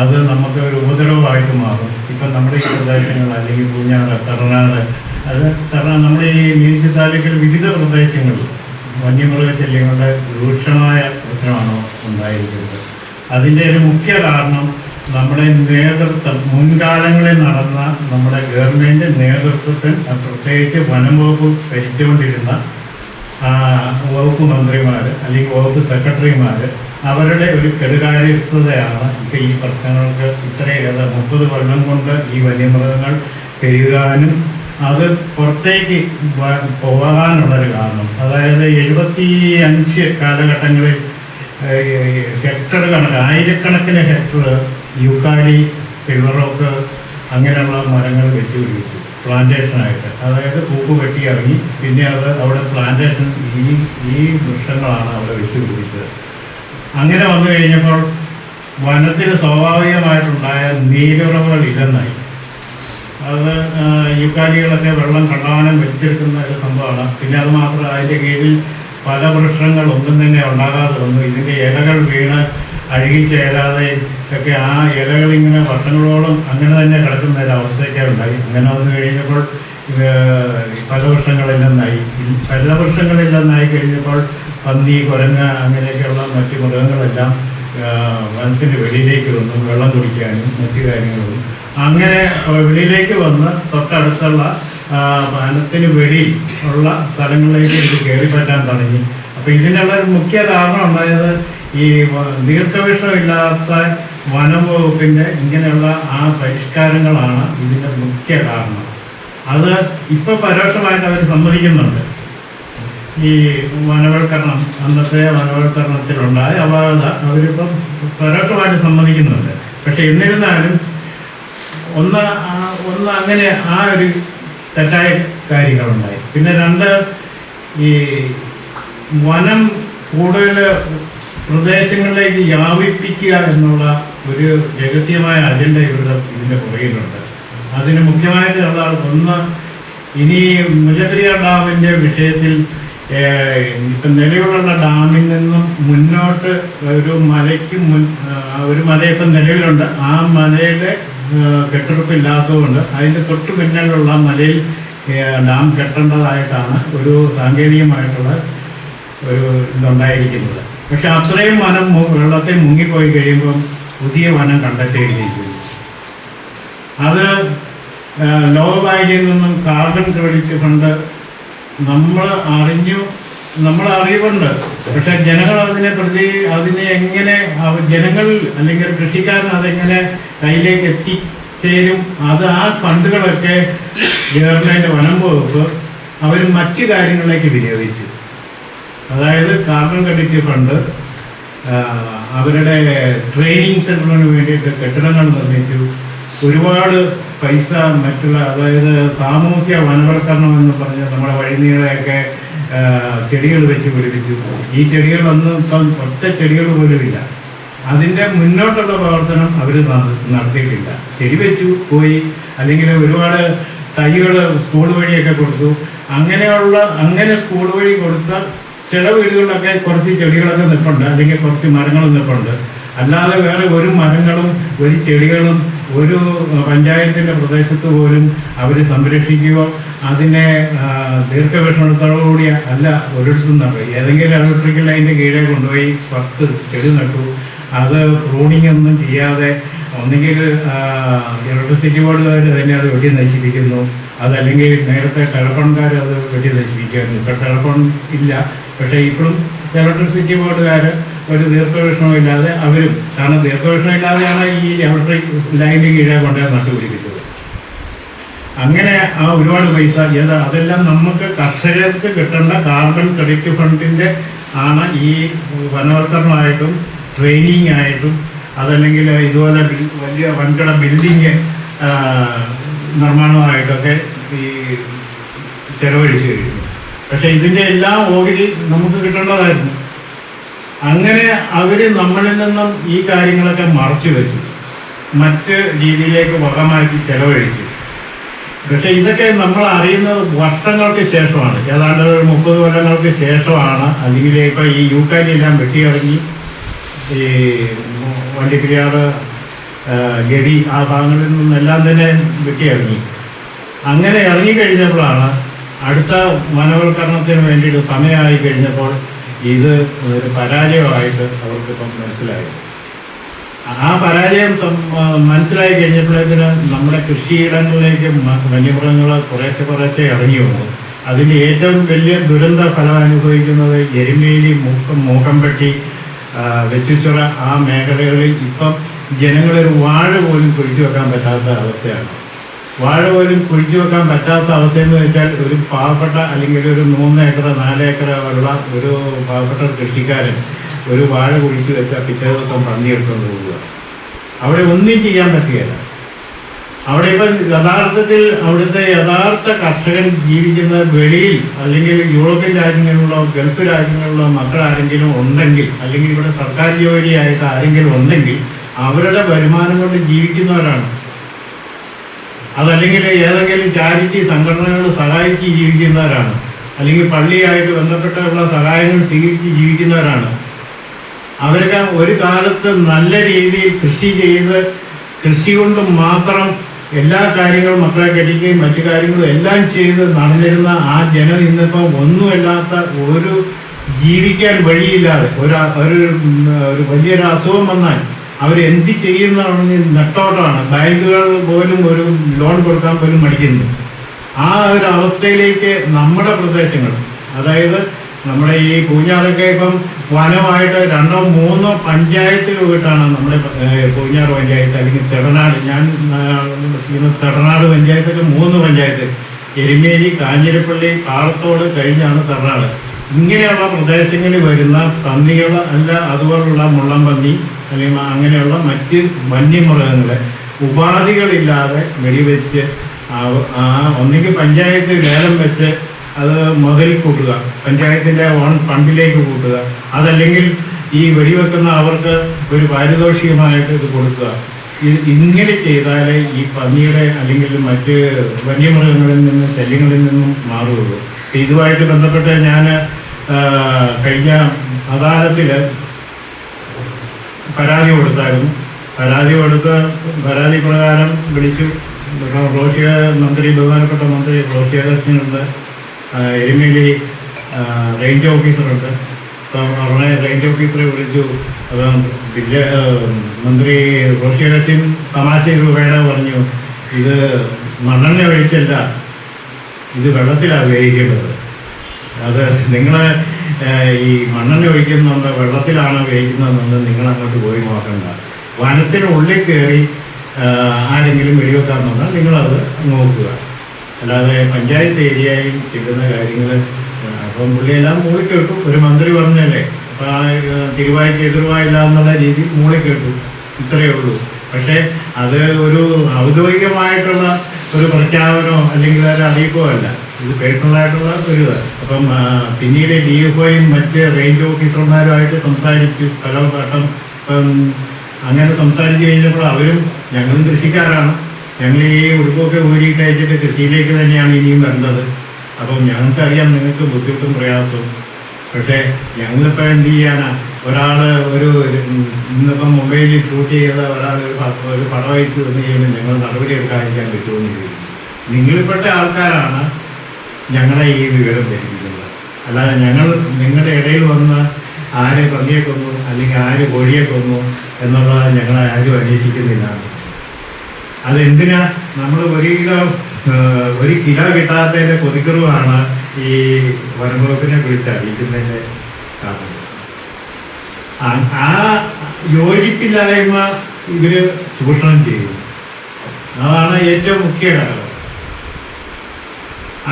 അത് നമുക്ക് ഒരു ഉപദ്രവമായിട്ട് മാറും. ഇപ്പം നമ്മുടെ ഈ പ്രദേശങ്ങൾ അല്ലെങ്കിൽ പൂഞ്ഞാറ്, തറനാട്, അത് നമ്മുടെ ഈ മീൻചി താലൂക്കിൽ വിവിധ പ്രദേശങ്ങളിൽ വന്യമൃഗശല്യങ്ങളുടെ രൂക്ഷമായ പ്രശ്നമാണ് ഉണ്ടായിരിക്കുന്നത്. അതിൻ്റെ ഒരു മുഖ്യ കാരണം നമ്മുടെ നേതൃത്വം, മുൻകാലങ്ങളിൽ നടന്ന നമ്മുടെ ഗവൺമെൻറ് നേതൃത്വത്തിൽ, പ്രത്യേകിച്ച് വനം വകുപ്പ് ഭരിച്ചുകൊണ്ടിരുന്ന വകുപ്പ് മന്ത്രിമാർ അല്ലെങ്കിൽ വകുപ്പ് സെക്രട്ടറിമാർ, അവരുടെ ഒരു കെടുകാര്യസ്ഥതയാണ് ഇപ്പം ഈ പ്രശ്നങ്ങൾക്ക് ഇത്രയേറെ 30 കൊല്ലം കൊണ്ട് ഈ വന്യമൃഗങ്ങൾ പെരുകാനും അത് പുറത്തേക്ക് പോകാനുള്ളൊരു കാരണം. അതായത് 75 കാലഘട്ടങ്ങളിൽ ഹെക്ടർ കണക്ക്, ആയിരക്കണക്കിന് ഹെക്ടർ യൂക്കാലി, സിൽവർ റോക്ക് അങ്ങനെയുള്ള മരങ്ങൾ വെച്ച് പിടിപ്പിച്ചു പ്ലാന്റേഷനായിട്ട്. അതായത് പൂപ്പ് വെട്ടി ഇറങ്ങി പിന്നെ അത് അവിടെ പ്ലാന്റേഷൻ ഈ വൃക്ഷങ്ങളാണ് അവിടെ വെച്ച് പിടിപ്പിച്ചത്. അങ്ങനെ വന്നു കഴിഞ്ഞപ്പോൾ വനത്തിൽ സ്വാഭാവികമായിട്ടുണ്ടായ നീരുറവുകൾ ഇല്ലെന്നായി. അത് യൂക്കാലികളൊക്കെ വെള്ളം കണ്ടമാനം വലിച്ചെടുക്കുന്ന ഒരു സംഭവമാണ്. പിന്നെ അത് മാത്രം അതിൻ്റെ കീഴിൽ പല വൃക്ഷങ്ങൾ ഒന്നും തന്നെ ഉണ്ടാകാതെ വന്നു. ഇതിൻ്റെ ഇലകൾ വീണ് അഴുകിച്ചേരാതെ ഒക്കെ ആ ഇലകൾ ഇങ്ങനെ വർഷങ്ങളോളം അങ്ങനെ തന്നെ കിടക്കുന്ന ഒരു അവസ്ഥയൊക്കെ ഉണ്ടായി. അങ്ങനെ വന്നു കഴിഞ്ഞപ്പോൾ ഫലവൃക്ഷങ്ങളില്ലെന്നായി. ഫലവൃക്ഷങ്ങളില്ലെന്നായി കഴിഞ്ഞപ്പോൾ പന്നി, കുരങ്ങ് അങ്ങനെയൊക്കെയുള്ള മറ്റു മൃഗങ്ങളെല്ലാം വനത്തിൻ്റെ വെളിയിലേക്ക് വന്നു വെള്ളം കുടിക്കാനും മറ്റു കാര്യങ്ങളും. അങ്ങനെ വെളിയിലേക്ക് വന്ന് തൊട്ടടുത്തുള്ള വനത്തിന് വെളിയിൽ ഉള്ള സ്ഥലങ്ങളിലേക്ക് ഇത് കയറിപ്പറ്റാൻ തുടങ്ങി. അപ്പോൾ ഇതിനുള്ള ഒരു മുഖ്യ കാരണം ഉണ്ടായത് ഈ ദീർഘവീക്ഷണമില്ലാത്ത വനം വകുപ്പിൻ്റെ ഇങ്ങനെയുള്ള ആ പരിഷ്കാരങ്ങളാണ് ഇതിൻ്റെ മുഖ്യ കാരണം. അത് ഇപ്പോൾ പരോക്ഷമായിട്ട് അവർ സമ്മതിക്കുന്നുണ്ട്. ഈ വനവൽക്കരണം, അന്നത്തെ വനവൽക്കരണത്തിലുണ്ടായ അപാകത അവരിപ്പം പരോക്ഷമായിട്ട് സമ്മതിക്കുന്നുണ്ട്. പക്ഷെ എന്നിരുന്നാലും ഒന്ന് അങ്ങനെ ആ ഒരു തെറ്റായ കാര്യങ്ങളുണ്ടായി. പിന്നെ 2, ഈ വനം കൂടുതൽ പ്രദേശങ്ങളിലേക്ക് വ്യാപിപ്പിക്കുക എന്നുള്ള ഒരു രഹസ്യമായ അജണ്ട ഇതിൻ്റെ പുറകിലുണ്ട്. അതിന് മുഖ്യമായിട്ടുള്ള ഒന്ന്, ഇനി മുല്ലപ്പെരിയാർ ഡാമിൻ്റെ വിഷയത്തിൽ ഇപ്പം നിലവിലുള്ള ഡാമിൽ നിന്നും മുന്നോട്ട് ഒരു മലയിപ്പം നിലവിലുണ്ട്. ആ മലയുടെ കെട്ടുറപ്പില്ലാത്തതുകൊണ്ട് അതിൻ്റെ തൊട്ട് പിന്നിലുള്ള മലയിൽ ഡാം കെട്ടേണ്ടതായിട്ടാണ് ഒരു സാങ്കേതികമായിട്ടുള്ള ഒരു ഇതുണ്ടായിരിക്കുന്നത്. പക്ഷെ അത്രയും വനം വെള്ളത്തിൽ മുങ്ങിപ്പോയി കഴിയുമ്പം പുതിയ വനം കണ്ടെത്തിയിരിക്കുന്നു. അത് ലോകബാങ്കിൽ നിന്നും കാർബൺ ക്രെഡിറ്റ് ഫണ്ട് നമ്മൾ അറിവുണ്ട്. പക്ഷെ ജനങ്ങൾ അതിനെ എങ്ങനെ ജനങ്ങൾ അല്ലെങ്കിൽ കൃഷിക്കാരൻ അതെങ്ങനെ കയ്യിലേക്ക് എത്തിച്ചേരും? അത് ആ ഫണ്ടുകളൊക്കെ ഗവൺമെൻറ് വനം വകുപ്പ് അവർ മറ്റു കാര്യങ്ങളിലേക്ക് വിനിയോഗിച്ചു. അതായത് കാർബൺ ക്രെഡിറ്റ് ഫണ്ട് അവരുടെ ട്രെയിനിങ് സെൻ്ററിന് വേണ്ടിയിട്ട് കെട്ടിടങ്ങൾ നിർമ്മിച്ചു. ഒരുപാട് പൈസ മറ്റുള്ള, അതായത് സാമൂഹ്യ വനവൽക്കരണം എന്ന് പറഞ്ഞ് നമ്മുടെ വഴിനീളെയൊക്കെ ചെടികൾ വെച്ച് പിടിപ്പിച്ചു. ഈ ചെടികളൊന്നും ഇപ്പം ഒറ്റ ചെടികൾ പോലുമില്ല. അതിൻ്റെ മുന്നോട്ടുള്ള പ്രവർത്തനം അവർ നടത്തിയിട്ടില്ല. ചെടി വെച്ചു പോയി, അല്ലെങ്കിൽ ഒരുപാട് തൈകൾ സ്കൂൾ വഴിയൊക്കെ കൊടുത്തു. അങ്ങനെ സ്കൂൾ വഴി കൊടുത്ത ചില വീടുകളിലൊക്കെ കുറച്ച് ചെടികളൊക്കെ നിൽപ്പുണ്ട്, അല്ലെങ്കിൽ കുറച്ച് മരങ്ങൾ നിൽപ്പുണ്ട്. അല്ലാതെ വേറെ ഒരു മരങ്ങളും ഒരു ചെടികളും ഒരു പഞ്ചായത്തിൻ്റെ പ്രദേശത്ത് പോലും അവർ സംരക്ഷിക്കുകയോ അതിനെ ദീർഘവീക്ഷണത്തോടുകൂടിയ അല്ല ഒരിടത്തും നടക്കും. ഏതെങ്കിലും ഇലക്ട്രിക്കൽ ലൈനിൻ്റെ കീഴെ കൊണ്ടുപോയി 10 ചെടി നട്ടു. അത് പ്രൂണിങ് ഒന്നും ചെയ്യാതെ ഒന്നുകിൽ ഇലക്ട്രിസിറ്റി ബോർഡുകാർ തന്നെ അത് വെട്ടി നശിപ്പിക്കുന്നു, അതല്ലെങ്കിൽ നേരത്തെ ടെലഫോൺകാർ അത് വെട്ടി നശിപ്പിക്കുമായിരുന്നു. ഇപ്പം ടെലഫോൺ ഇല്ല, പക്ഷേ ഇപ്പോഴും ഇലക്ട്രിസിറ്റി ബോർഡുകാർ ഒരു ദീർഘവീക്ഷണമില്ലാതെ അവരും, കാരണം ദീർഘവീക്ഷണമില്ലാതെയാണ് ഈ ഇലക്ട്രിക് ലൈനിൻ്റെ കീഴെ കൊണ്ടുപോയി നട്ടുപിടിപ്പിച്ചത്. അങ്ങനെ ആ ഒരുപാട് പൈസ അതെല്ലാം നമുക്ക് കർഷകർക്ക് കിട്ടേണ്ട കാർബൺ ക്രെഡിറ്റ് ഫണ്ടിൻ്റെ ആണ് ഈ വനവൽക്കരണമായിട്ടും ട്രെയിനിങ് ആയിട്ടും അതല്ലെങ്കിൽ ഇതുപോലെ വലിയ വൻകിട ബിൽഡിങ് നിർമ്മാണമായിട്ടൊക്കെ ഈ ചെലവഴിച്ച് കഴിഞ്ഞു. പക്ഷെ ഇതിൻ്റെ എല്ലാം ഓഹരി നമുക്ക് കിട്ടേണ്ടതായിരുന്നു. അങ്ങനെ അവർ നമ്മളിൽ നിന്നും ഈ കാര്യങ്ങളൊക്കെ മറച്ചു വെച്ചു, മറ്റ് രീതിയിലേക്ക് വകമാറ്റി ചെലവഴിച്ചു. പക്ഷെ ഇതൊക്കെ നമ്മൾ അറിയുന്നത് വർഷങ്ങൾക്ക് ശേഷമാണ്, ഏതാണ്ട് ഒരു 30 കൊല്ലങ്ങൾക്ക് ശേഷമാണ്. അല്ലെങ്കിൽ ഇപ്പൊ ഈ യൂക്കാലിയെല്ലാം വെട്ടിയിറങ്ങി ഈ വണ്ടിപ്പെരിയാർ, ഗഡി ആ ഭാഗങ്ങളിൽ നിന്നെല്ലാം തന്നെ വെട്ടിയിറങ്ങി. അങ്ങനെ ഇറങ്ങിക്കഴിഞ്ഞപ്പോഴാണ് അടുത്ത വനവൽക്കരണത്തിന് വേണ്ടിയിട്ട് സമയമായി കഴിഞ്ഞപ്പോൾ ഇത് ഒരു പരാജയമായിട്ട് അവർക്കിപ്പം മനസ്സിലായി. ആ പരാജയം മനസ്സിലായി കഴിഞ്ഞപ്പോഴേക്കിന് നമ്മുടെ കൃഷിയിടങ്ങളിലേക്ക് വന്യമൃഗങ്ങൾ കുറേശ്ശെ ഇറങ്ങി വന്നു. അതിന് ഏറ്റവും വലിയ ദുരന്ത ഫലം അനുഭവിക്കുന്നത് എരുമേലി, മൂക്കമ്പട്ടി, വെച്ചുച്ചിറ ആ മേഖലകളിൽ ഇപ്പം ജനങ്ങളൊരു വാഴ പോലും കുഴിച്ചു വെക്കാൻ പറ്റാത്ത അവസ്ഥയാണ്. വാഴ പോലും കുഴിച്ചു വെക്കാൻ പറ്റാത്ത അവസ്ഥയെന്ന് വെച്ചാൽ ഒരു പാവപ്പെട്ട അല്ലെങ്കിൽ ഒരു 3 ഏക്കർ 4 ഏക്കർ ഉള്ള ഒരു പാവപ്പെട്ട കൃഷിക്കാരൻ ഒരു വാഴ കുഴിച്ചു വെച്ചാൽ പിറ്റേ ദിവസം പന്നി എടുത്തുകൊണ്ട് പോവുക. അവിടെ ഒന്നും ചെയ്യാൻ പറ്റുകയില്ല. അവിടെ ഇപ്പം യഥാർത്ഥത്തിൽ അവിടുത്തെ യഥാർത്ഥ കർഷകൻ ജീവിക്കുന്നത് വെളിയിൽ അല്ലെങ്കിൽ യൂറോപ്യൻ രാജ്യങ്ങളിലുള്ള ഗൾഫ് രാജ്യങ്ങളിലുള്ള മക്കൾ ആരെങ്കിലും ഉണ്ടെങ്കിൽ, അല്ലെങ്കിൽ ഇവിടെ സർക്കാർ ജോലിയായിട്ട് ആരെങ്കിലും ഉണ്ടെങ്കിൽ അവരുടെ വരുമാനം കൊണ്ട് ജീവിക്കുന്നവരാണ്. അതല്ലെങ്കിൽ ഏതെങ്കിലും ചാരിറ്റി സംഘടനകൾ സഹായിച്ച് ജീവിക്കുന്നവരാണ്, അല്ലെങ്കിൽ പള്ളിയായിട്ട് ബന്ധപ്പെട്ടുള്ള സഹായങ്ങൾ സ്വീകരിച്ച് ജീവിക്കുന്നവരാണ്. അവർക്ക് ഒരു കാലത്ത് നല്ല രീതിയിൽ കൃഷി ചെയ്ത് കൃഷി കൊണ്ട് മാത്രം എല്ലാ കാര്യങ്ങളും മക്കളെ കെട്ടിക്കുകയും മറ്റു കാര്യങ്ങളും എല്ലാം ചെയ്ത് നടന്നിരുന്ന ആ ജനം ഇന്നിപ്പം ഒന്നുമില്ലാത്ത, ഒരു ജീവിക്കാൻ വഴിയില്ലാതെ ഒരു വലിയൊരു അസുഖം വന്നാൽ അവരെന്ത് ചെയ്യുന്നതാണെങ്കിൽ നെട്ടോട്ടമാണ്. ബാങ്കുകൾ പോലും ഒരു ലോൺ കൊടുക്കാൻ പോലും മടിക്കുന്നു. ആ ഒരു അവസ്ഥയിലേക്ക് നമ്മുടെ പ്രദേശങ്ങൾ, അതായത് നമ്മുടെ ഈ പൂഞ്ഞാറൊക്കെ ഇപ്പം വനമായിട്ട് 2 or 3 പഞ്ചായത്തുകളായിട്ടാണ് നമ്മുടെ പൂഞ്ഞാറ് പഞ്ചായത്ത്, അല്ലെങ്കിൽ തെടനാട്, ഞാൻ തെടനാട് പഞ്ചായത്തൊക്കെ 3 പഞ്ചായത്ത്, എരുമേലി, കാഞ്ഞിരപ്പള്ളി, കാളത്തോട് കഴിഞ്ഞാണ് തെടനാട്. ഇങ്ങനെയുള്ള പ്രദേശങ്ങളിൽ വരുന്ന പന്നികൾ അല്ല, അതുപോലുള്ള മുള്ളംപന്നി അല്ലെങ്കിൽ അങ്ങനെയുള്ള മറ്റ് വന്യമൃഗങ്ങളെ ഉപാധികളില്ലാതെ വെടിവെച്ച് ഒന്നെങ്കിൽ പഞ്ചായത്ത് ലേലം വെച്ച് അത് മുതലിൽ കൂട്ടുക, പഞ്ചായത്തിൻ്റെ ഓൺ ഫണ്ടിലേക്ക് കൂട്ടുക, അതല്ലെങ്കിൽ ഈ വെടിവെക്കുന്ന അവർക്ക് ഒരു പാരിതോഷികമായിട്ട് ഇത് കൊടുക്കുക. ഇങ്ങനെ ചെയ്താലേ ഈ പന്നിയുടെ അല്ലെങ്കിൽ മറ്റ് വന്യമൃഗങ്ങളിൽ നിന്നും ശല്യങ്ങളിൽ നിന്നും മാറുകയുള്ളൂ. ഇതുമായിട്ട് ബന്ധപ്പെട്ട് ഞാൻ കഴിഞ്ഞ അദാലത്തിൽ പരാതി കൊടുത്തായിരുന്നു. പരാതി പ്രകാരം വിളിച്ചു. ബഹുമാനപ്പെട്ട മന്ത്രി റോഷി അഗസ്റ്റിനുണ്ട്, എരുമേലി റേഞ്ച് ഓഫീസറുണ്ട്. അപ്പം അവിടെ റേഞ്ച് ഓഫീസറെ വിളിച്ചു. അപ്പം മന്ത്രി റോഷി അഗസ്റ്റിൻ തമാശ രൂപയുടെ പറഞ്ഞു, ഇത് മണ്ണെണ്ണ ഒഴിച്ചല്ല, ഇത് വെള്ളത്തിലാണ് വേവിക്കേണ്ടത്. അത് നിങ്ങൾ ഈ മണ്ണെണ്ണ ഒഴിക്കുന്നുണ്ട്, വെള്ളത്തിലാണ് വേവിക്കുന്നതെന്ന് നിങ്ങൾ അങ്ങോട്ട് പോയി നോക്കണ്ട. വനത്തിനുള്ളിൽ കയറി ആരെങ്കിലും വെടിവെക്കാൻ വന്നാൽ നിങ്ങളത് നോക്കുക, അല്ലാതെ പഞ്ചായത്ത് ഏരിയയിൽ ചെയ്യുന്ന കാര്യങ്ങൾ. അപ്പം പുള്ളിയെല്ലാം മൂളിക്കേട്ടു. ഒരു മന്ത്രി പറഞ്ഞല്ലേ, അപ്പം തിരുവായ്ക്ക് എതിർവായില്ല എന്നുള്ള രീതിയിൽ മൂളിക്കേട്ടു. ഇത്രയേ ഉള്ളൂ. പക്ഷേ അത് ഒരു ഔദ്യോഗികമായിട്ടുള്ള ഒരു പ്രഖ്യാപനമോ അല്ലെങ്കിൽ ഒരു അറിയിപ്പോ അല്ല, ഇത് പേഴ്സണലായിട്ടുള്ള ഒരു ഇതാണ്. അപ്പം പിന്നീട് DFOയും മറ്റ് റേഞ്ച് ഓഫീസർമാരുമായിട്ട് സംസാരിച്ചു പലവട്ടം. അങ്ങനെ സംസാരിച്ച് കഴിഞ്ഞപ്പോൾ അവരും ഞങ്ങളും കൃഷിക്കാരാണ്, ഞങ്ങൾ ഈ ഉടുപ്പൊക്കെ ഊരിയിട്ട് അയച്ചിട്ട് കൃഷിയിലേക്ക് തന്നെയാണ് ഇനിയും വരുന്നത്. അപ്പം ഞങ്ങൾക്കറിയാം നിങ്ങൾക്ക് ബുദ്ധിമുട്ടും പ്രയാസവും. പക്ഷേ ഞങ്ങളിപ്പോൾ എന്ത് ചെയ്യാനാ? ഒരാൾ ഇന്നിപ്പം മൊബൈലിൽ ഷൂട്ട് ചെയ്ത ഒരാൾ ഒരു പടം അയച്ചു തന്നു കഴിയുമ്പോൾ ഞങ്ങൾ നടപടി എടുക്കാതിരിക്കാൻ പറ്റുമെന്ന് ചോദിക്കും. നിങ്ങളിൽപ്പെട്ട ആൾക്കാരാണ് ഞങ്ങളെ ഈ വിവരം ധരിപ്പിക്കുന്നത്. അല്ലാതെ ഞങ്ങൾ നിങ്ങളുടെ ഇടയിൽ വന്ന് ആര് പന്നിയെ കൊന്നു അല്ലെങ്കിൽ ആര് കോഴിയെ കൊന്നു എന്നുള്ളത് ഞങ്ങളെ ആരും അന്വേഷിക്കുന്നില്ല. അതെന്തിനാ? നമ്മൾ 1 കിലോ കിട്ടാത്തതിൻ്റെ കൊതിക്കുറവാണ് ഈ വനംവകുപ്പിനെ വിളിച്ചറിയിക്കുന്നതിൻ്റെ കാരണം. ആ യോജിപ്പില്ലായ്മ ഇവർ ചൂഷണം ചെയ്യും. അതാണ് ഏറ്റവും മുഖ്യ ഘടകം.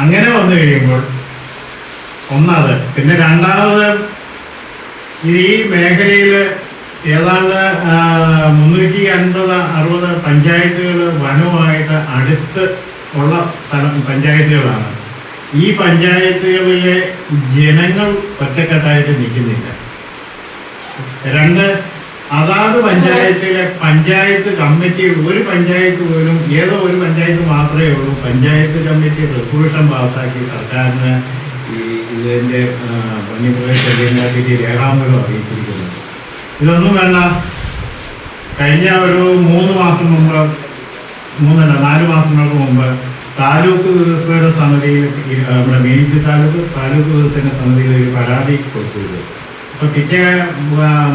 അങ്ങനെ വന്നു കഴിയുമ്പോൾ ഒന്നത്. പിന്നെ രണ്ടാമത്, ഈ മേഖലയിൽ ഏതാണ്ട് 350-60 പഞ്ചായത്തുകൾ വനവുമായിട്ട് അടുത്ത് ഉള്ള പഞ്ചായത്തുകളാണ്. ഈ അതാത് പഞ്ചായത്തിലെ പഞ്ചായത്ത് കമ്മിറ്റി, ഒരു പഞ്ചായത്ത് പോലും, ഏതോ ഒരു പഞ്ചായത്ത് മാത്രമേ ഉള്ളൂ പഞ്ചായത്ത് കമ്മിറ്റി റെസൊല്യൂഷൻ പാസ്സാക്കി സർക്കാരിന് ഇതിന്റെ വന്യപ്രദേശ രേഖാമൂലം അറിയിച്ചിരിക്കുന്നത്. ഇതൊന്നും വേണ്ട. കഴിഞ്ഞ ഒരു 3 മാസം മുമ്പ്, 4 മാസങ്ങൾക്ക് മുമ്പ് താലൂക്ക് വികസന സമിതിയിൽ, നമ്മുടെ മേനിക്ക് താലൂക്ക് വികസന സമിതിയിൽ ഒരു പരാതി കൊടുത്തിരുന്നു. അപ്പൊ പിറ്റേ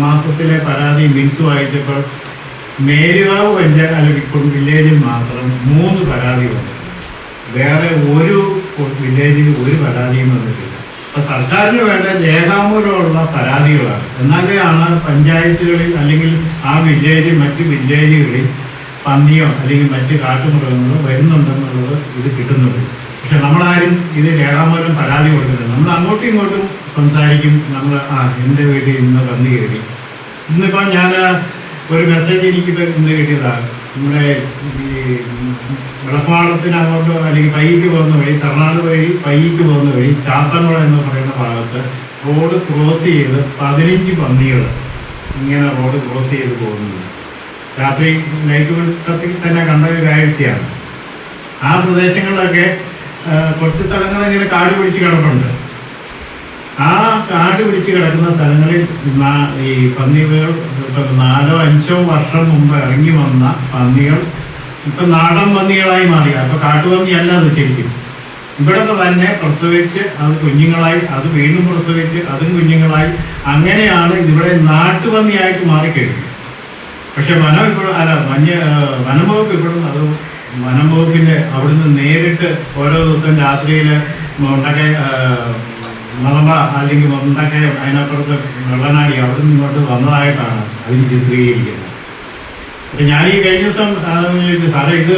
മാസത്തിലെ പരാതി മിൻസു വായിച്ചപ്പോൾ മേലുകാവ് പഞ്ചായത്ത് അല്ലെങ്കിൽ വില്ലേജിൽ മാത്രം 3 പരാതി വന്നു. വേറെ ഒരു വില്ലേജിൽ ഒരു പരാതിയും വന്നിട്ടില്ല. അപ്പൊ സർക്കാരിന് വേണ്ട രേഖാമൂലമുള്ള പരാതികളാണ്. എന്നാലേ ആണ് പഞ്ചായത്തുകളിൽ അല്ലെങ്കിൽ ആ വില്ലേജിൽ, മറ്റ് വില്ലേജുകളിൽ പന്നിയോ അല്ലെങ്കിൽ മറ്റ് കാട്ടുമൃഗങ്ങളോ വരുന്നുണ്ടെന്നുള്ളത് ഇത് കിട്ടുന്നത്. പക്ഷെ നമ്മളാരും ഇത് രേഖാമൂലം പരാതി കൊടുക്കുന്നില്ല. നമ്മൾ അങ്ങോട്ടും ഇങ്ങോട്ടും സംസാരിക്കും. നമ്മൾ എൻ്റെ വീട്ടിൽ ഇന്ന് പന്നി കയറി. ഇന്നിപ്പോൾ ഞാൻ ഒരു മെസ്സേജ് എനിക്കിപ്പോൾ ഇന്ന് കിട്ടിയതാണ്. നമ്മുടെ ഈ വിളപ്പാടത്തിന് അങ്ങോട്ട് അല്ലെങ്കിൽ പയ്യക്ക് പോകുന്ന വഴി, തമിഴ്നാട് വഴി പയ്യക്ക് പോകുന്ന വഴി ചാത്തൻകുളം എന്ന് പറയുന്ന ഭാഗത്ത് റോഡ് ക്രോസ് ചെയ്ത് 15 പന്നികൾ ഇങ്ങനെ റോഡ് ക്രോസ് ചെയ്ത് പോകുന്നത് രാത്രി ലൈറ്റ് വെട്ടത്തിൽ തന്നെ കണ്ട ഒരു കാഴ്ചയാണ്. ആ പ്രദേശങ്ങളിലൊക്കെ കുറച്ച് സ്ഥലങ്ങൾ ഇങ്ങനെ കാട് പിടിച്ച് കിടപ്പുണ്ട്. ആ കാട് പിടിച്ച് കിടക്കുന്ന സ്ഥലങ്ങളിൽ ഈ പന്നികൾ 4-5 വർഷം മുമ്പ് ഇറങ്ങി വന്ന പന്നികൾ ഇപ്പൊ നാടൻ പന്നികളായി മാറി. അപ്പൊ കാട്ടുപന്നിയല്ല അത് ശരിക്കും. ഇവിടെ തന്നെ പ്രസവിച്ച് അത് കുഞ്ഞുങ്ങളായി, അത് വീണ്ടും പ്രസവിച്ച് അതും കുഞ്ഞുങ്ങളായി, അങ്ങനെയാണ് ഇവിടെ നാട്ടുപന്നിയായിട്ട് മാറിക്കഴിഞ്ഞു. പക്ഷെ വനം ഇപ്പോഴും വനംവകുപ്പ് ഇപ്പോഴും അത് വനംവകുപ്പിന്റെ അവിടുന്ന് നേരിട്ട് ഓരോ ദിവസം രാത്രിയിൽ മലമ്പ അല്ലെങ്കിൽ മുണ്ടക്കെ അതിനപ്പുറത്ത് വെള്ളനാടി അവിടെ നിന്ന് ഇങ്ങോട്ട് വന്നതായിട്ടാണ് അതിന് ചിത്രീകരിക്കുന്നത്. അപ്പൊ ഞാൻ ഈ കഴിഞ്ഞ ദിവസം ചോദിച്ചു, സാറേ ഇത്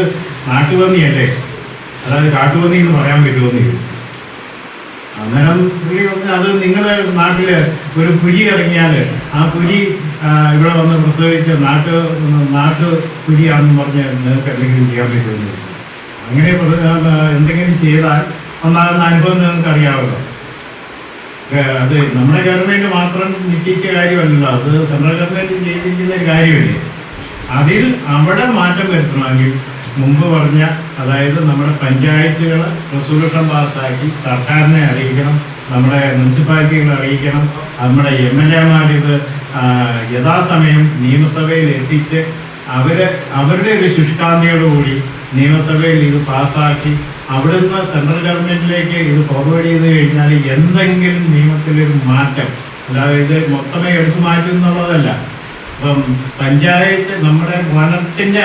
നാട്ടുപന്നിയല്ലേ, അതായത് കാട്ടുപന്നി എന്ന് പറയാൻ പറ്റുമെന്ന് ചോദിച്ചു. അന്നേരം അത് നിങ്ങളുടെ നാട്ടില് ഒരു പുലി ഇറങ്ങിയാൽ ആ പുലി ഇവിടെ വന്ന് പ്രസവിച്ച് നാട്ടു പുലിയാണെന്ന് പറഞ്ഞ് നിങ്ങൾക്ക് എന്തെങ്കിലും ചെയ്യാൻ പറ്റുമെന്ന് ചോദിച്ചു. അങ്ങനെ എന്തെങ്കിലും ചെയ്താൽ ഉണ്ടാകുന്ന അനുഭവം നിങ്ങൾക്ക് അറിയാമല്ലോ. അത് നമ്മുടെ ഗവൺമെന്റ് മാത്രം നിശ്ചയിച്ച കാര്യമല്ലല്ലോ, അത് സെൻട്രൽ ഗവൺമെന്റ് ചെയ്തിരിക്കുന്ന ഒരു കാര്യമല്ലേ. അതിൽ അവിടെ മാറ്റം വരുത്തണമെങ്കിൽ മുമ്പ് പറഞ്ഞ, അതായത് നമ്മുടെ പഞ്ചായത്തുകൾ റെസൊല്യൂഷൻ പാസ്സാക്കി സർക്കാരിനെ അറിയിക്കണം, നമ്മുടെ മുനിസിപ്പാലിറ്റികളെ അറിയിക്കണം, നമ്മുടെ MLA ഇത് യഥാസമയം നിയമസഭയിൽ എത്തിച്ച് അവരുടെ ഒരു ശുഷ്കാന്തിയോടുകൂടി നിയമസഭയിൽ ഇത് പാസ്സാക്കി അവിടുന്ന് സെൻട്രൽ ഗവൺമെന്റിലേക്ക് ഇത് ഫോർവേഡ് ചെയ്ത് കഴിഞ്ഞാൽ എന്തെങ്കിലും നിയമത്തിലൊരു മാറ്റം, അല്ലാതെ ഇത് മൊത്തമേ എടുത്തു മാറ്റും എന്നുള്ളതല്ല. അപ്പം പഞ്ചായത്ത് നമ്മുടെ വനത്തിൻ്റെ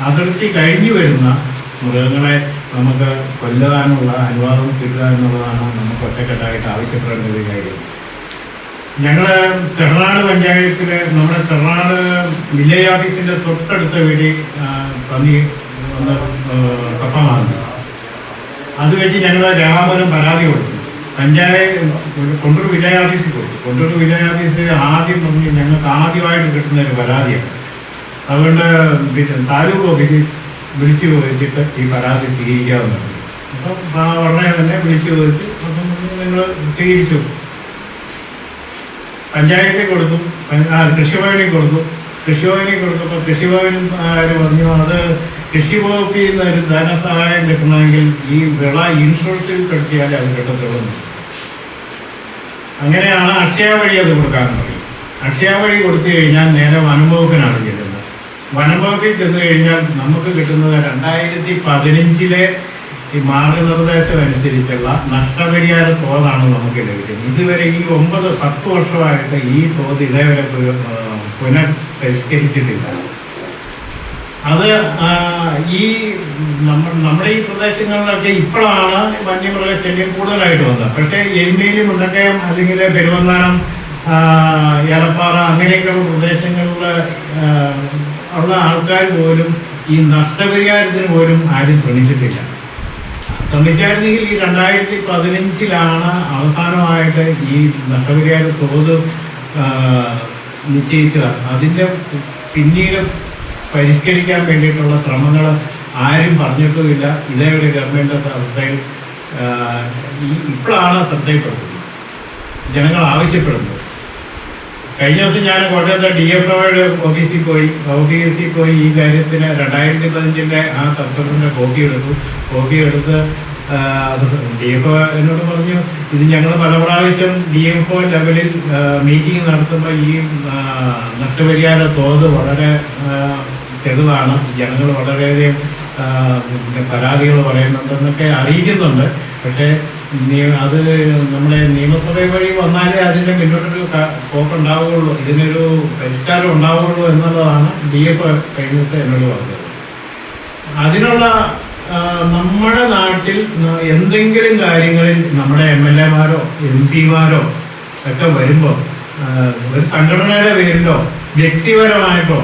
അതിർത്തി കഴിഞ്ഞു വരുന്ന മൃഗങ്ങളെ നമുക്ക് കൊല്ലാനുള്ള അനുവാദം കിട്ടുക എന്നുള്ളതാണ് നമുക്ക് ഒറ്റക്കെട്ടായിട്ട് ആവശ്യപ്പെടേണ്ട ഒരു കാര്യം. ഞങ്ങൾ തെറനാട് പഞ്ചായത്തിലെ നമ്മുടെ തെറനാട് വില്ലേജ് ഓഫീസിൻ്റെ തൊട്ടടുത്ത വീട്ടിൽ പന്നി വന്ന് കപ്പ മാറുന്നു. അത് വെച്ച് ഞങ്ങൾ രേഖാമൂലം പരാതി കൊടുത്തു. കൊണ്ടൂർ വില്ലേജ് ഓഫീസിൽ കൊടുത്തു. കൊണ്ടൂർ വില്ലേജ് ഓഫീസിൽ ആദ്യം പറഞ്ഞു ഞങ്ങൾക്ക് ആദ്യമായിട്ട് കിട്ടുന്ന ഒരു പരാതിയാണ്, അതുകൊണ്ട് താലൂക്ക് ഓഫീസിൽ വിളിച്ചു ചോദിച്ചിട്ട് ഈ പരാതി സ്വീകരിക്കാവുന്നതാണ്. അപ്പം ഉടനെ തന്നെ വിളിച്ചു ചോദിച്ചു. അപ്പം നിങ്ങൾ സ്വീകരിച്ചു. പഞ്ചായത്തിൽ കൊടുത്തു, കൃഷിഭവനിൽ കൊടുത്തു. കൃഷിഭവനിൽ കൊടുത്തപ്പോൾ കൃഷിഭവനും പറഞ്ഞു അത് കൃഷി വകുപ്പിൽ നിന്ന് ഒരു ധനസഹായം കിട്ടണമെങ്കിൽ ഈ വിള ഇൻഷുറൻസിൽ പെടുത്തിയാലേ അത് കിട്ടത്തുള്ളൂ. അങ്ങനെയാണ് അക്ഷയ വഴി അത് കൊടുക്കാൻ പറയും. അക്ഷയ വഴി കൊടുത്തു കഴിഞ്ഞാൽ നേരെ വനംവകുപ്പിനാണ് ചെല്ലുന്നത്. വനംവകുപ്പിൽ ചെന്ന് കഴിഞ്ഞാൽ നമുക്ക് കിട്ടുന്നത് 2015 ഈ മാർഗനിർദ്ദേശം അനുസരിച്ചുള്ള നഷ്ടപരിഹാര തോതാണ് നമുക്ക് ലഭിക്കുന്നത്. ഇതുവരെ ഈ 9-10 വർഷമായിട്ട് ഈ തോത് ഇതേവരെ പുനഃപരിഷ്കരിച്ചിട്ടില്ല. അത് ഈ നമ്മുടെ ഈ പ്രദേശങ്ങളിലൊക്കെ ഇപ്പോഴാണ് വന്യമൃഗശല്യം കൂടുതലായിട്ട് വന്നത്. പക്ഷേ എരുമേലി, മുണ്ടക്കയം അല്ലെങ്കിൽ പെരുവന്താനം, ഏലപ്പാറ അങ്ങനെയൊക്കെയുള്ള പ്രദേശങ്ങളിൽ ഉള്ള ആൾക്കാർ പോലും ഈ നഷ്ടപരിഹാരത്തിന് പോലും ആരും ശ്രമിച്ചിട്ടില്ല. ശ്രമിച്ചായിരുന്നെങ്കിൽ ഈ 2015 അവസാനമായിട്ട് ഈ നഷ്ടപരിഹാര തോത് നിശ്ചയിച്ചതാണ്. അതിൻ്റെ പിന്നീട് പരിഷ്കരിക്കാൻ വേണ്ടിയിട്ടുള്ള ശ്രമങ്ങൾ ആരും പറഞ്ഞിട്ടുമില്ല. ഇതേവരെ ഗവൺമെൻറ് ശ്രദ്ധയിൽ ഇപ്പോഴാണ് ശ്രദ്ധയിൽപ്പെടുന്നത്, ജനങ്ങൾ ആവശ്യപ്പെടുന്നത്. കഴിഞ്ഞ ദിവസം ഞാൻ കോട്ടയത്തെ DFOയുടെ ഓഫീസിൽ പോയി ഈ കാര്യത്തിന് 2015 ആ സബ്സറിന്റെ കോപ്പി എടുത്ത് DFO എന്നോട് പറഞ്ഞു, ഇത് ഞങ്ങൾ പല പ്രാവശ്യം DFO ലെവലിൽ മീറ്റിംഗ് നടത്തുമ്പോൾ ഈ നഷ്ടപരിഹാര തോത് വളരെ ചെറുതാണ്, ജനങ്ങൾ വളരെയധികം പരാതികൾ പറയുന്നുണ്ടെന്നൊക്കെ അറിയിക്കുന്നുണ്ട്. പക്ഷേ അത് നമ്മുടെ നിയമസഭ വഴി വന്നാലേ അതിൻ്റെ മുന്നോട്ടൊരു പോക്കുണ്ടാവുകയുള്ളൂ, ഇതിനൊരു പരിഷ്കാരം ഉണ്ടാവുകയുള്ളൂ എന്നുള്ളതാണ് DFO കഴിഞ്ഞ ദിവസം എന്നോട് പറഞ്ഞത്. അതിനുള്ള നമ്മുടെ നാട്ടിൽ എന്തെങ്കിലും കാര്യങ്ങളിൽ നമ്മുടെ MLA-മാരോ MP-മാരോ ഒക്കെ വരുമ്പോൾ ഒരു സംഘടനയുടെ പേരിലോ വ്യക്തിപരമായിട്ടോ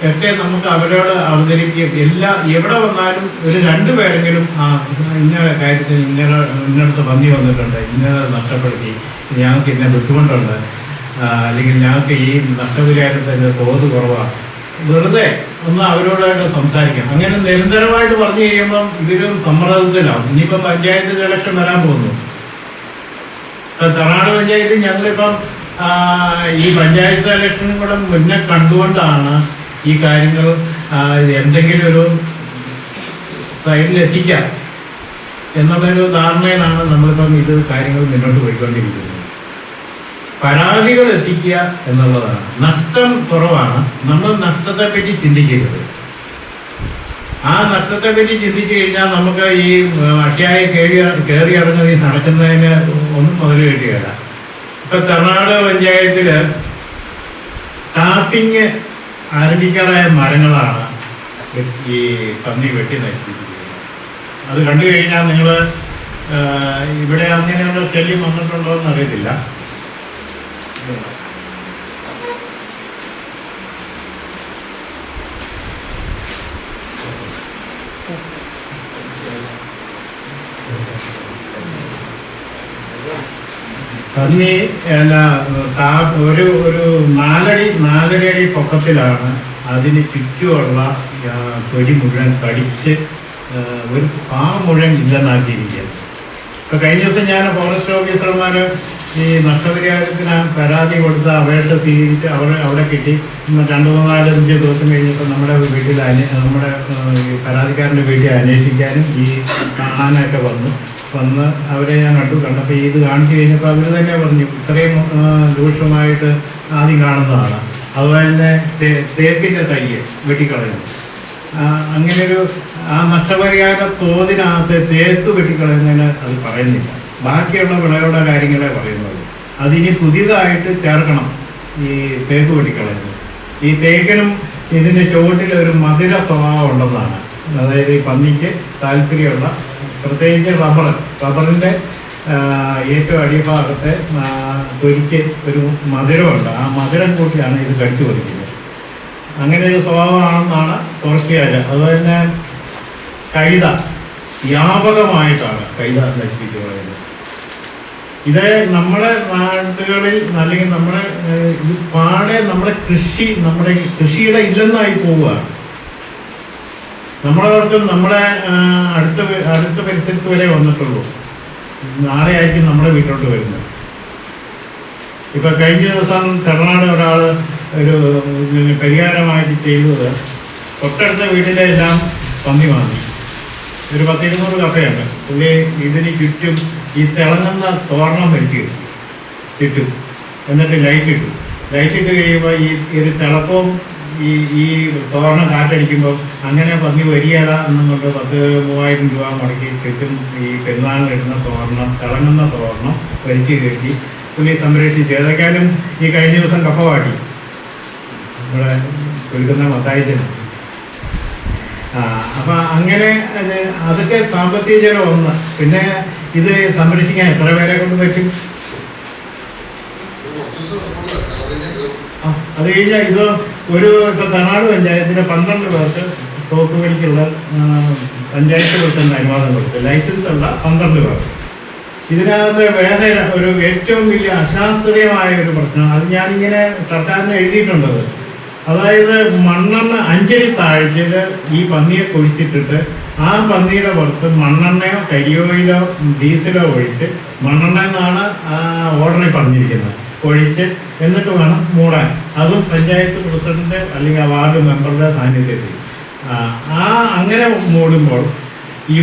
ഒക്കെ നമുക്ക് അവരോട് അവതരിപ്പിക്കും. എവിടെ വന്നാലും ഒരു 2 പേരെങ്കിലും ഇന്ന കാര്യത്തിൽ ഇന്നടത്ത് പന്നി വന്നിട്ടുണ്ട്, ഇന്നത് നഷ്ടപ്പെടുത്തി, ഞങ്ങൾക്ക് ഇന്ന ബുദ്ധിമുട്ടുണ്ട്, അല്ലെങ്കിൽ ഞങ്ങൾക്ക് ഈ നഷ്ടപരിഹാരത്തിൻ്റെ തോത് കുറവാണ്, വെറുതെ ഒന്ന് അവരോടായിട്ട് സംസാരിക്കാം. അങ്ങനെ നിരന്തരമായിട്ട് പറഞ്ഞു കഴിയുമ്പം ഇവരും സമ്മർദ്ദത്തിലാവും. ഇനിയിപ്പം പഞ്ചായത്ത് ഇലക്ഷൻ വരാൻ പോകുന്നു. തറനാട് പഞ്ചായത്തിൽ ഞങ്ങളിപ്പം ഈ പഞ്ചായത്ത് ഇലക്ഷനും കൂടെ മുന്നേ കണ്ടുകൊണ്ടാണ് ഈ കാര്യങ്ങൾ എന്തെങ്കിലും ഒരു സൈഡിലെത്തിക്കാം എന്നുള്ളൊരു ധാരണയിലാണ് നമ്മളിപ്പം ഇത് കാര്യങ്ങൾ മുന്നോട്ട് പോയിക്കൊണ്ടിരിക്കുന്നത്. പരാതികൾ എത്തിക്കുക എന്നുള്ളതാണ്. നഷ്ടം കുറവാണ്, നമ്മൾ നഷ്ടത്തെപ്പറ്റി ചിന്തിക്കരുത്. ആ നഷ്ടത്തെപ്പറ്റി ചിന്തിച്ചു കഴിഞ്ഞാൽ നമുക്ക് ഈ അക്ഷയായി കയറി ഇറങ്ങി നടക്കുന്നതിന് ഒന്നും മുതൽ കിട്ടുകയില്ല. ഇപ്പൊ കർണാടക പഞ്ചായത്തില് ടാപ്പിങ് ആരംഭിക്കാറായ മരങ്ങളാണ് ഈ പന്നി വെട്ടി നശിപ്പിക്കുന്നത്. അത് കണ്ടു കഴിഞ്ഞാൽ നിങ്ങൾ ഇവിടെ അങ്ങനെയുള്ള ശല്യം വന്നിട്ടുണ്ടോ എന്ന് അറിയത്തില്ല. പന്നി ഒരു 4 അടി പൊക്കത്തിലാണ് അതിന് ചുറ്റുമുള്ള തൊലി മുഴുവൻ കടിച്ച് ഒരു മുഴുവൻ ഇല്ലെന്നാക്കിയിരിക്കുകയാണ്. ഇപ്പൊ കഴിഞ്ഞ ദിവസം ഞാൻ ഫോറസ്റ്റ് ഓഫീസർമാർ ഈ നഷ്ടപരിഹാരത്തിന് പരാതി കൊടുത്ത അപേക്ഷ സ്വീകരിച്ച് അവിടെ കിട്ടി. 2-4-5 ദിവസം കഴിഞ്ഞപ്പോൾ നമ്മുടെ വീട്ടിൽ നമ്മുടെ പരാതിക്കാരൻ്റെ വീട്ടിൽ അന്വേഷിക്കാനും ഈ കാണാനൊക്കെ വന്ന് അവരെ ഞാൻ കണ്ടപ്പോൾ ഇത് കാണിച്ചു കഴിഞ്ഞപ്പോൾ അവർ തന്നെ പറഞ്ഞു ഇത്രയും രൂക്ഷമായിട്ട് ആദ്യം കാണുന്നതാണ്. അതുപോലെ തന്നെ തേക്കിൻ്റെ തയ്യ് വെട്ടിക്കളയുന്നു. അങ്ങനെയൊരു ആ നഷ്ടപരിഹാര തോതിനകത്ത് തേക്ക് വെട്ടിക്കളയുന്നതിന് അത് പറയുന്നില്ല. ബാക്കിയുള്ള വിളകളുടെ കാര്യങ്ങളെ പറയുന്നത്. അതിനി പുതിയതായിട്ട് ചേർക്കണം ഈ തേക്ക് വെട്ടിക്കളയുന്നത്. ഈ തേക്കിനും ഇതിൻ്റെ ചുവട്ടിൽ ഒരു മധുര സ്വഭാവം ഉണ്ടെന്നാണ്. അതായത് ഈ പന്നിക്ക് താല്പര്യമുള്ള പ്രത്യേകിച്ച് റബ്ബറിൻ്റെ ഏറ്റവും അടിഭാഗത്തെ തൊലിക്ക് ഒരു മധുരമുണ്ട്. ആ മധുരം കൂട്ടിയാണ് ഇത് കടിച്ചു പറിക്കുന്നത്. അങ്ങനെ ഒരു സ്വഭാവമാണെന്നാണ് ഫോറസ്റ്റുകാർ. അതുപോലെ തന്നെ കൈത വ്യാപകമായിട്ടാണ് കൈത നശിപ്പിച്ചു പറയുന്നത്. ഇത് നമ്മുടെ നാടുകളിൽ അല്ലെങ്കിൽ നമ്മുടെ ഇത് പാടെ നമ്മുടെ കൃഷിയുടെ ഇല്ലെന്നായി പോവുകയാണ്. നമ്മളവർക്കും നമ്മുടെ അടുത്ത പരിസരത്ത് വരെ വന്നിട്ടുള്ളൂ. നാളെ ആയിരിക്കും നമ്മുടെ വീട്ടിലോട്ട് വരുന്നത്. ഇപ്പൊ കഴിഞ്ഞ ദിവസം കർണാടക ഒരാൾ ഒരു പരിഹാരമായിട്ട് ചെയ്തത് തൊട്ടടുത്ത വീട്ടിലെ എല്ലാം പന്നി വാങ്ങി. ഒരു 10-200 കപ്പയുണ്ട്. പുള്ളി ഇതിന് ചുറ്റും ഈ തിളങ്ങുന്ന തോരണം വലിച്ചു ചുറ്റും, എന്നിട്ട് ലൈറ്റ് ഇട്ട് കഴിയുമ്പോൾ ഈ ഒരു തിളക്കവും ഈ തോരണം കാറ്റടിക്കുമ്പോൾ അങ്ങനെ പന്നി വരികയില്ല എന്നുകൊണ്ട് 10,000-3,000 രൂപ മുടക്കി ചുറ്റും ഈ പെരുന്നാളിലിടുന്ന തോരണം, തിളങ്ങുന്ന തോരണം വലിച്ചു കയറ്റി പുള്ളി സംരക്ഷിച്ചു. ഏതൊക്കെയാലും ഈ കഴിഞ്ഞ ദിവസം കപ്പ വാട്ടി ഇവിടെ കൊടുക്കുന്ന മത്തായിച്ചന്. അപ്പം അങ്ങനെ അതൊക്കെ സാമ്പത്തിക ചെലവ് ഒന്ന്. പിന്നെ ഇത് സംരക്ഷിക്കാൻ എത്ര പേരെ കൊണ്ട് പറ്റും? അത് കഴിഞ്ഞാൽ ഇത് ഇപ്പം തമിഴ്നാട് പഞ്ചായത്തിന് 12 പേർക്ക് തോക്ക് കളിക്കുള്ള പഞ്ചായത്ത് പ്രസിഡന്റ് അനുവാദം കൊടുത്തു. ലൈസൻസ് ഉള്ള 12 പേർക്ക്. ഇതിനകത്ത് വേറെ ഒരു ഏറ്റവും വലിയ അശാസ്ത്രീയമായ ഒരു പ്രശ്നം, അത് ഞാനിങ്ങനെ സർക്കാരിന് എഴുതിയിട്ടുണ്ടത്. അതായത് മണ്ണെണ്ണ 5 അടി താഴ്ചയിൽ ഈ പന്നിയെ കുഴിച്ചിട്ടിട്ട് ആ പന്നിയുടെ പുറത്ത് മണ്ണെണ്ണയോ കരിയോയിലോ ഡീസലോ ഒഴിച്ച്, മണ്ണെണ്ണ എന്നാണ് ഓർഡറിൽ പറഞ്ഞിരിക്കുന്നത്, ഒഴിച്ച് എന്നിട്ട് വേണം മൂടാൻ. അതും പഞ്ചായത്ത് പ്രസിഡന്റ് അല്ലെങ്കിൽ ആ വാർഡ് മെമ്പറുടെ സാന്നിധ്യത്തിൽ. അങ്ങനെ മൂടുമ്പോൾ ഈ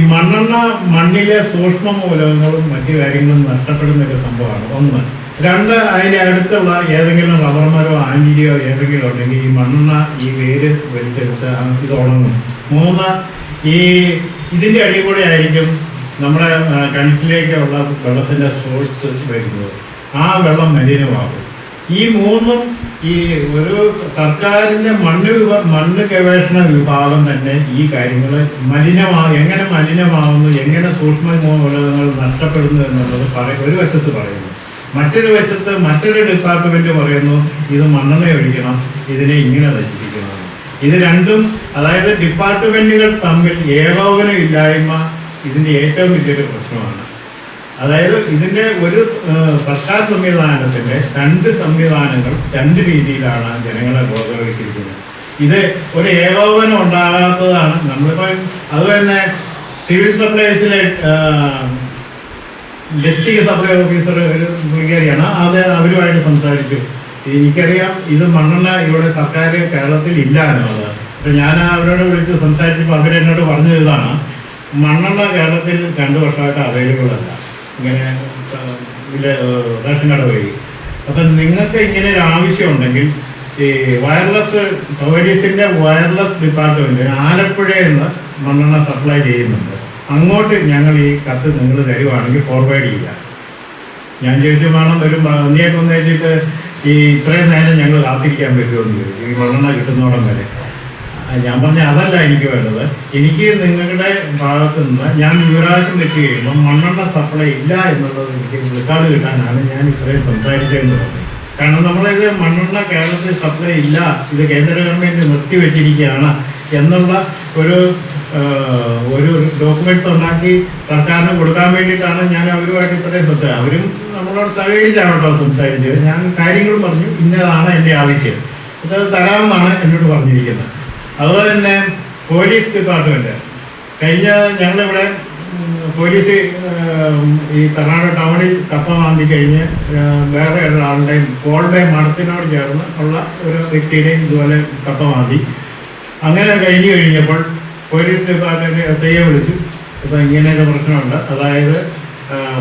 മണ്ണിലെ സൂക്ഷ്മ മൂലകങ്ങളും മറ്റു കാര്യങ്ങളും നഷ്ടപ്പെടുന്ന ഒരു സംഭവമാണ്. ഒന്ന്. രണ്ട്, അതിൻ്റെ അടുത്തുള്ള ഏതെങ്കിലും റബ്ബർ മരമോ ആഞ്ചിരിയോ ഏതെങ്കിലും ഉണ്ടെങ്കിൽ ഈ മണ്ണെണ്ണ ഈ വേര് വലിച്ചെടുത്ത് ഇത് ഉണങ്ങും. മൂന്ന്, ഇതിൻ്റെ അടിയിൽ കൂടെ ആയിരിക്കും നമ്മുടെ കിണറ്റിലേക്കുള്ള വെള്ളത്തിൻ്റെ സോഴ്സ് വരുന്നത്. ആ വെള്ളം മലിനമാകും. ഈ മൂന്നും ഈ ഒരു സർക്കാരിൻ്റെ മണ്ണ് ഗവേഷണ വിഭാഗം തന്നെ ഈ കാര്യങ്ങൾ എങ്ങനെ മലിനമാവുന്നു, എങ്ങനെ സൂക്ഷ്മ മൂലകങ്ങൾ നഷ്ടപ്പെടുന്നു എന്നുള്ളത് ഒരു വശത്ത് പറയുന്നു. മറ്റൊരു വശത്ത് മറ്റൊരു ഡിപ്പാർട്ട്മെന്റ് പറയുന്നു ഇത് മണ്ണെണ്ണ ഒഴിക്കണം, ഇതിനെ ഇങ്ങനെ നശിപ്പിക്കണം. ഇത് രണ്ടും, അതായത് ഡിപ്പാർട്ട്മെന്റുകൾ തമ്മിൽ ഏകോപനം ഇല്ലായ്മ ഇതിന്റെ ഏറ്റവും വലിയൊരു പ്രശ്നമാണ്. അതായത് ഇതിന്റെ ഒരു സർക്കാർ സംവിധാനത്തിന്റെ രണ്ട് സംവിധാനങ്ങൾ രണ്ട് രീതിയിലാണ് ജനങ്ങളെ ബോധവൽക്കരിക്കുന്നത്. ഇത് ഒരു ഏകോപനം ഉണ്ടാകാത്തതാണ്. നമ്മളിപ്പോൾ അതുതന്നെ സിവിൽ സപ്ലൈസിലെ ഡിസ്ട്രിക്ട് സപ്ലൈ ഓഫീസർ ഒരു പുള്ളിക്കാരിയാണ്. അത് അവരുമായിട്ട് സംസാരിച്ചു. എനിക്കറിയാം ഇത് മണ്ണെണ്ണ ഇവിടെ സർക്കാർ കേരളത്തിൽ ഇല്ല എന്നുള്ളത്. അപ്പം ഞാൻ അവരോട് വിളിച്ച് സംസാരിച്ചപ്പോൾ അവരെന്നോട് പറഞ്ഞത് ഇതാണ്: മണ്ണെണ്ണ കേരളത്തിൽ 2 വർഷമായിട്ട് അവൈലബിൾ അല്ല, ഇങ്ങനെ റേഷൻ കട വഴി. അപ്പം നിങ്ങൾക്ക് ഇങ്ങനെ ഒരു ആവശ്യമുണ്ടെങ്കിൽ ഈ പോലീസിൻ്റെ വയർലെസ് ഡിപ്പാർട്ട്മെൻറ്റ് ആലപ്പുഴയിൽ നിന്ന് മണ്ണെണ്ണ സപ്ലൈ ചെയ്യുന്നുണ്ട്. അങ്ങോട്ട് ഞങ്ങൾ ഈ കത്ത് നിങ്ങൾ തരുവാണെങ്കിൽ ഫോർവേഡ് ചെയ്യുക. ഞാൻ ചോദിച്ചു, വേണം ഒരു ഒന്നിയൊക്കെ വെച്ചിട്ട് ഈ ഇത്രയും നേരം ഞങ്ങൾ കാത്തിരിക്കാൻ പറ്റുമെന്ന് ചോദിച്ചു, ഈ മണ്ണെണ്ണ കിട്ടുന്നോടം വരെ. ഞാൻ പറഞ്ഞ അതല്ല എനിക്ക് വേണ്ടത്. എനിക്ക് നിങ്ങളുടെ ഭാഗത്ത് നിന്ന് ഞാൻ വിവരാശം വെച്ച് കഴിയുമ്പോൾ മണ്ണെണ്ണ സപ്ലൈ ഇല്ല എന്നുള്ളത് എനിക്ക് റെക്കോർഡ് കിട്ടാനാണ് ഞാൻ ഇത്രയും സംസാരിച്ചതെന്ന് പറഞ്ഞു. കാരണം നമ്മളിത് മണ്ണെണ്ണ കേരളത്തിൽ സപ്ലൈ ഇല്ല, ഇത് കേന്ദ്ര ഗവൺമെൻറ് നിർത്തിവെച്ചിരിക്കുകയാണ് എന്നുള്ള ഒരു ഡോക്യുമെന്റ്സ് ഉണ്ടാക്കി സർക്കാരിന് കൊടുക്കാൻ വേണ്ടിയിട്ടാണ് ഞാൻ അവരുമായിട്ട് ഇത്രയും സംസാരിച്ചത്. അവരും നമ്മളോട് സഹകരിച്ചാണോ സംസാരിച്ചത്. ഞാൻ കാര്യങ്ങളും പറഞ്ഞു, ഇന്നതാണ് എൻ്റെ ആവശ്യം, ഇത് തരാമെന്നാണ് എന്നോട് പറഞ്ഞിരിക്കുന്നത്. അതുപോലെ തന്നെ പോലീസ് ഡിപ്പാർട്ട്മെൻറ്റ് ഞങ്ങളിവിടെ പോലീസ് ഈ കർണാടക ടൗണിൽ കപ്പ മാന്തി കഴിഞ്ഞ് വേറെ ഒരാളുടെയും കോൾബേ മഠത്തിനോട് ചേർന്ന് ഉള്ള ഒരു വ്യക്തിയുടെയും ഇതുപോലെ കപ്പ മാന്തി. അങ്ങനെ കഴിഞ്ഞപ്പോൾ പോലീസ് ഡിപ്പാർട്ട്മെൻറ്റ് SIയെ വിളിച്ചു. ഇപ്പോൾ ഇങ്ങനെയൊരു പ്രശ്നമുണ്ട്, അതായത്